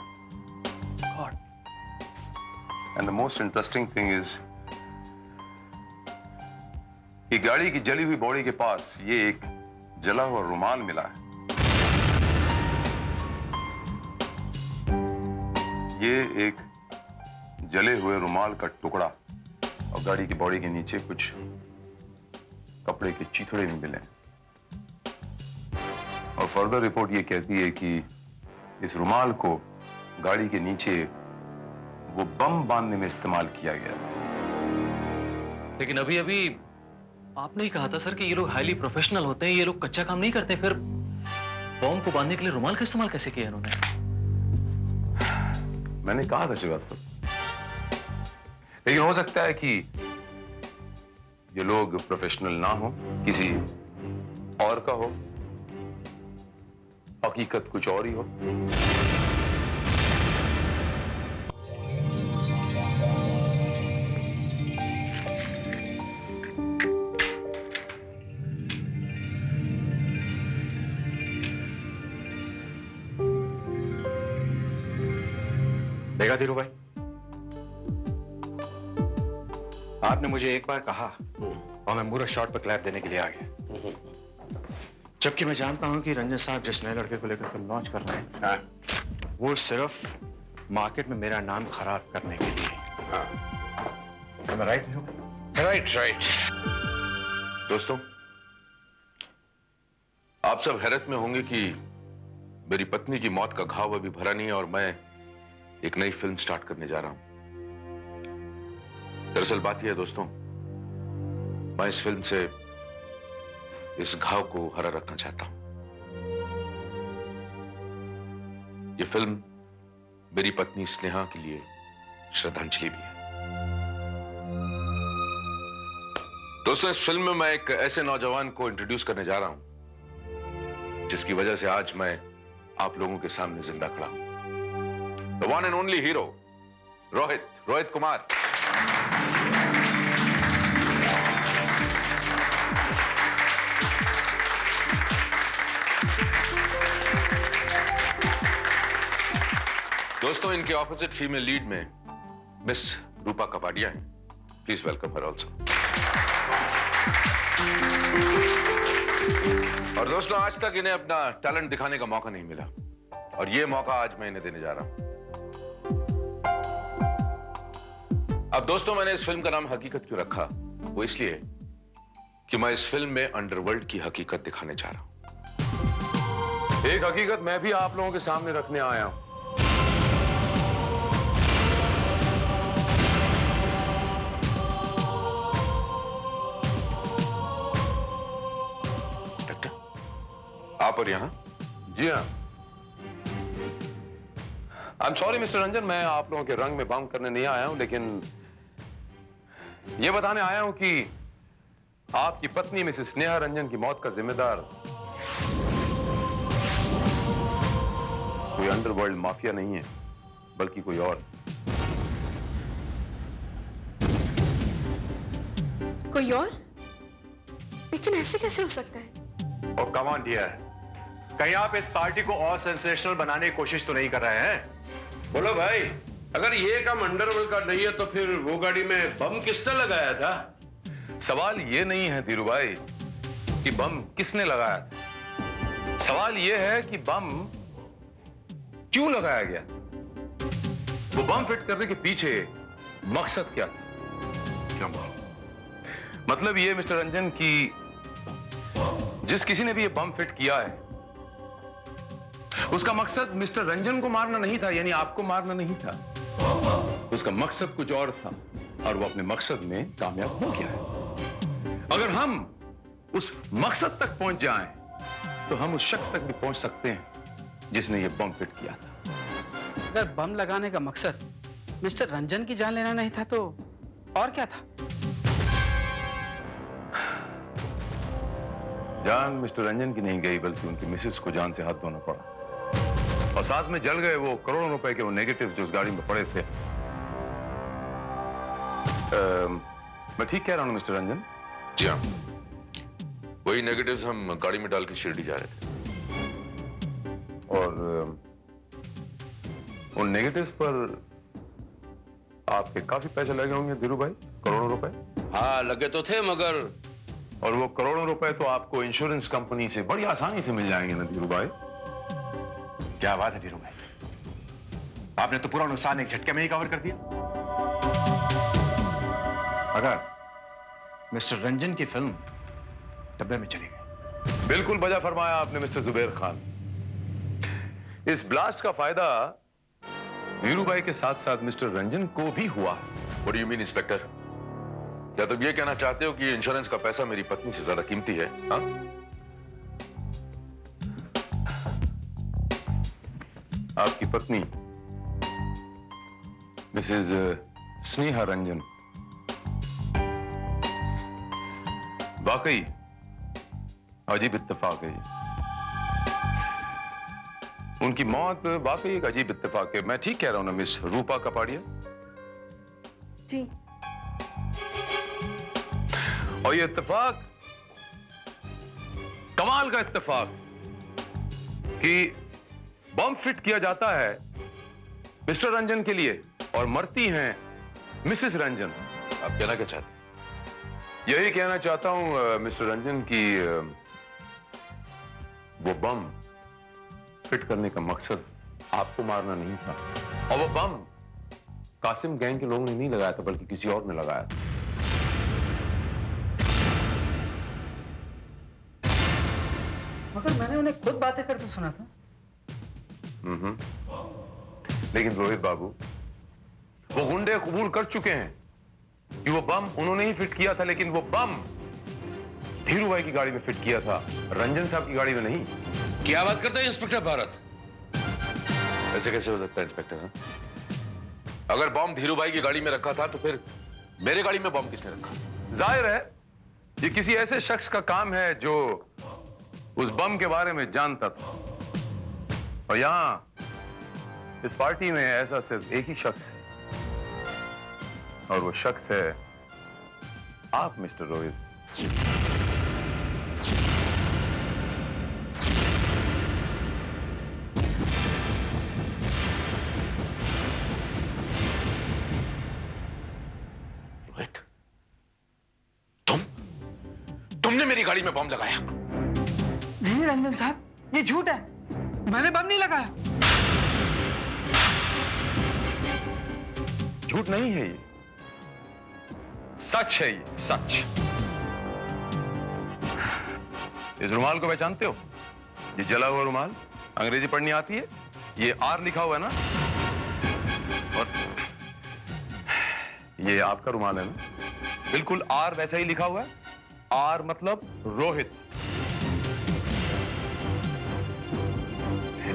And the most interesting thing is कि गाड़ी की जली हुई बॉडी के पास ये एक जला हुआ रुमाल मिला है। ये एक जले हुए रुमाल का टुकड़ा और गाड़ी की बॉडी के नीचे कुछ कपड़े के चीथड़े भी मिले। और फर्दर रिपोर्ट ये कहती है कि इस रुमाल को गाड़ी के नीचे वो बम बांधने में इस्तेमाल किया गया। लेकिन अभी अभी आपने ही कहा था सर कि ये लोग हाईली प्रोफेशनल होते हैं, ये लोग कच्चा काम नहीं करते, फिर बॉम्ब को बांधने के लिए रुमाल का इस्तेमाल कैसे किया इन्होंने? मैंने कहा था श्रीवास्तव, लेकिन हो सकता है कि ये लोग प्रोफेशनल ना हो, किसी और का हो, हकीकत कुछ और ही हो। देखा धीरू भाई, आपने मुझे एक बार कहा और मैं पूरा शॉट पर क्लैप देने के लिए आ गया, जबकि मैं जानता हूं कि रंजन साहब जिस नए लड़के को लेकर फिल्म लॉन्च कर रहे हैं वो सिर्फ मार्केट में मेरा नाम खराब करने के लिए। राइट। दोस्तों, आप सब हैरत में होंगे कि मेरी पत्नी की मौत का घाव अभी भरा नहीं है और मैं एक नई फिल्म स्टार्ट करने जा रहा हूं। दरअसल बात यह है दोस्तों, मैं इस फिल्म से इस घाव को हरा रखना चाहता हूं। यह फिल्म मेरी पत्नी स्नेहा के लिए श्रद्धांजलि भी है। दोस्तों, इस फिल्म में मैं एक ऐसे नौजवान को इंट्रोड्यूस करने जा रहा हूं जिसकी वजह से आज मैं आप लोगों के सामने जिंदा खड़ा हूं। The one and only hero Rohit Kumar. दोस्तों, इनके ऑपोजिट फीमेल लीड में मिस रूपा कपाडिया हैं। Please welcome her also. और दोस्तों, आज तक इन्हें अपना टैलेंट दिखाने का मौका नहीं मिला और यह मौका आज मैं इन्हें देने जा रहा हूं। अब दोस्तों, मैंने इस फिल्म का नाम हकीकत क्यों रखा? वो इसलिए कि मैं इस फिल्म में अंडरवर्ल्ड की हकीकत दिखाने जा रहा हूं। एक हकीकत मैं भी आप लोगों के सामने रखने आया हूं। आप और यहां? जी हाँ। आई एम सॉरी मिस्टर रंजन, मैं आप लोगों के रंग में बाउंड करने नहीं आया हूं, लेकिन यह बताने आया हूं कि आपकी पत्नी मिसेस स्नेहा रंजन की मौत का जिम्मेदार कोई अंडरवर्ल्ड माफिया नहीं है, बल्कि कोई और। कोई और? लेकिन ऐसे कैसे हो सकता है? Oh, come on, dear. कहीं आप इस पार्टी को और सेंसेशनल बनाने की कोशिश तो नहीं कर रहे हैं? बोलो भाई, अगर ये काम अंडरवर्ल्ड का नहीं है तो फिर वो गाड़ी में बम किसने लगाया था? सवाल ये नहीं है धीरू भाई कि बम किसने लगाया था, सवाल ये है कि बम क्यों लगाया गया। वो बम फिट करने के पीछे मकसद क्या था? क्या मतलब ये मिस्टर रंजन की जिस किसी ने भी ये बम फिट किया है उसका मकसद मिस्टर रंजन को मारना नहीं था, यानी आपको मारना नहीं था। उसका मकसद कुछ और था और वो अपने मकसद में कामयाब हो गया है। अगर हम उस मकसद तक पहुंच जाएं तो हम उस शख्स तक भी पहुंच सकते हैं जिसने ये बम फिट किया था। अगर बम लगाने का मकसद मिस्टर रंजन की जान लेना नहीं था तो और क्या था? जान मिस्टर रंजन की नहीं गई, बल्कि उनकी मिसेस को जान से हाथ धोना पड़ा और साथ में जल गए वो करोड़ों रुपए के वो नेगेटिव जो उस गाड़ी में पड़े थे। मैं ठीक कह रहा हूं मिस्टर रंजन? जी हाँ, वही नेगेटिव्स हम गाड़ी में डाल के शिरडी जा रहे थे और उन नेगेटिव्स पर आपके काफी पैसे लगे होंगे धीरू भाई, करोड़ों रुपए। हाँ लगे तो थे, मगर और वो करोड़ों रुपए तो आपको इंश्योरेंस कंपनी से बड़ी आसानी से मिल जाएंगे ना धीरू भाई। क्या बात है धीरू भाई, आपने तो पूरा नुकसान एक झटके में ही कवर कर दिया। अगर मिस्टर रंजन की फिल्म डब्बे में चली गई। बिल्कुल बजा फरमाया आपने मिस्टर जुबैर खान। इस ब्लास्ट का फायदा वीरू भाई के साथ साथ मिस्टर रंजन को भी हुआ। What do you mean, inspector? क्या तुम ये कहना चाहते हो कि इंश्योरेंस का पैसा मेरी पत्नी से ज्यादा कीमती है? हाँ? आपकी पत्नी मिसेस स्नेहा रंजन वाकई अजीब इत्तेफाक है। उनकी मौत वाकई एक अजीब इत्तेफाक है। मैं ठीक कह रहा हूं ना मिस रूपा कपाडिया? जी। और ये इत्तेफाक कमाल का इत्तेफाक कि बम फिट किया जाता है मिस्टर रंजन के लिए और मरती हैं मिसेस रंजन। आप कहना क्या चाहते हैं? यही कहना चाहता हूं मिस्टर रंजन की वो बम फिट करने का मकसद आपको मारना नहीं था और वो बम कासिम गैंग के लोगों ने नहीं लगाया था, बल्कि किसी और ने लगाया था। मगर मैंने उन्हें खुद बातें करते सुना था। लेकिन रोहित बाबू, वो गुंडे कबूल कर चुके हैं कि वो बम उन्होंने ही फिट किया था, लेकिन वो बम धीरू भाई की गाड़ी में फिट किया था, रंजन साहब की गाड़ी में नहीं। क्या बात करते हैं इंस्पेक्टर भारत? ऐसे कैसे हो सकता है इंस्पेक्टर? हा? अगर बम धीरू भाई की गाड़ी में रखा था तो फिर मेरे गाड़ी में बम किसने रखा? जाहिर है ये किसी ऐसे शख्स का काम है जो उस बम के बारे में जानता था। और यहां इस पार्टी में ऐसा सिर्फ एक ही शख्स है, और वो शख्स है आप मिस्टर रोहित। रोहित, तुमने मेरी गाड़ी में बम लगाया? नहीं रंजन साहब, ये झूठ है, मैंने बम नहीं लगाया। झूठ नहीं है ये, सच है ये, सच। इस रुमाल को पहचानते हो? ये जला हुआ रुमाल, अंग्रेजी पढ़नी आती है? ये आर लिखा हुआ है ना, और ये आपका रुमाल है ना, बिल्कुल आर वैसा ही लिखा हुआ है। आर मतलब रोहित।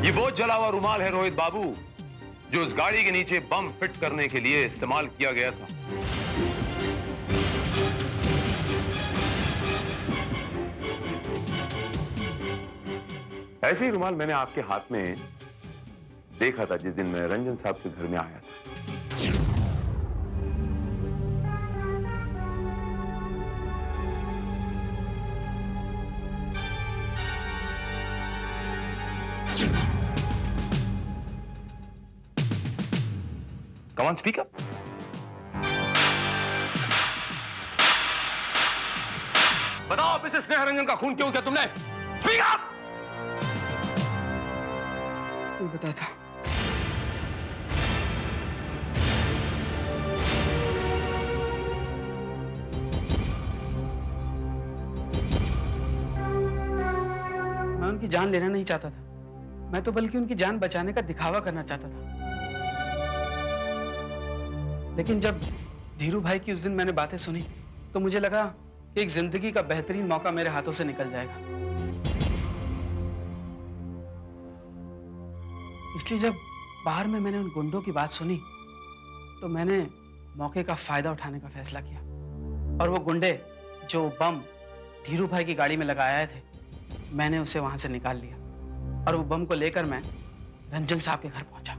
ये वो जला हुआ रुमाल है रोहित बाबू, जो उस गाड़ी के नीचे बम फिट करने के लिए इस्तेमाल किया गया था। ऐसे ही रुमाल मैंने आपके हाथ में देखा था जिस दिन मैं रंजन साहब के घर में आया था। Come on, speak up. बताओ मिसेस स्नेहा रंजन का खून क्यों किया तुमने? Speak up! तू बता था। मैं उनकी जान लेना नहीं चाहता था, मैं तो बल्कि उनकी जान बचाने का दिखावा करना चाहता था। लेकिन जब धीरू भाई की उस दिन मैंने बातें सुनी तो मुझे लगा कि एक जिंदगी का बेहतरीन मौका मेरे हाथों से निकल जाएगा। इसलिए जब बाहर में मैंने उन गुंडों की बात सुनी तो मैंने मौके का फायदा उठाने का फैसला किया, और वो गुंडे जो बम धीरू भाई की गाड़ी में लगाए थे, मैंने उसे वहां से निकाल लिया, और वो बम को लेकर मैं रंजन साहब के घर पहुंचा।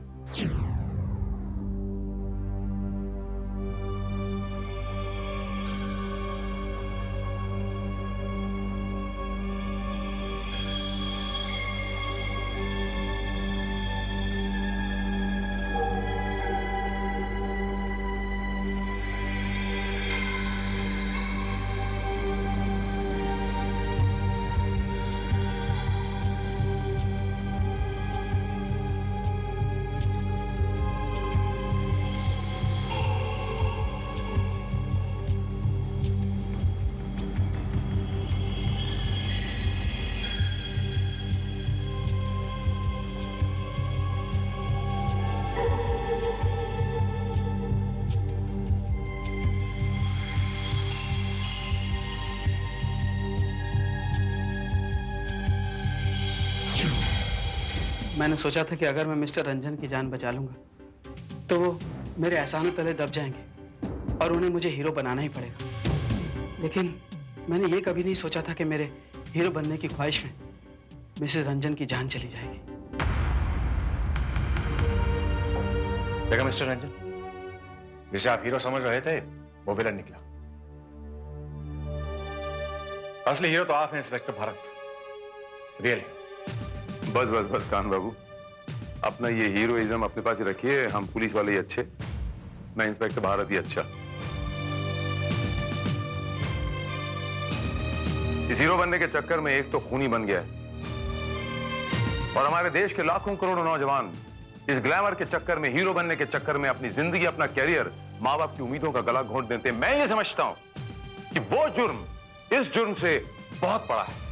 मैंने सोचा था कि अगर मैं मिस्टर रंजन की जान बचा लूंगा तो वो मेरे एहसानों तले दब जाएंगे और उन्हें मुझे हीरो बनाना ही पड़ेगा। लेकिन मैंने ये कभी नहीं सोचा था कि मेरे हीरो बनने की ख्वाहिश में मिसेस रंजन की जान चली जाएगी। देखा मिस्टर रंजन, जिसे आप हीरो समझ रहे थे वो विलन निकला। असली हीरो तो आप हैं इंस्पेक्टर भारत, रियल। बस बस बस कान बाबू, अपना ये हीरोइज्म अपने पास ही रखिए। हम पुलिस वाले ही अच्छे, मैं इंस्पेक्टर भारत ही अच्छा। इस हीरो बनने के चक्कर में एक तो खूनी बन गया है, और हमारे देश के लाखों करोड़ों नौजवान इस ग्लैमर के चक्कर में, हीरो बनने के चक्कर में अपनी जिंदगी, अपना कैरियर माँ बाप की उम्मीदों का गला घोंट देते हैं। मैं ये समझता हूं कि वो जुर्म इस जुर्म से बहुत बड़ा है।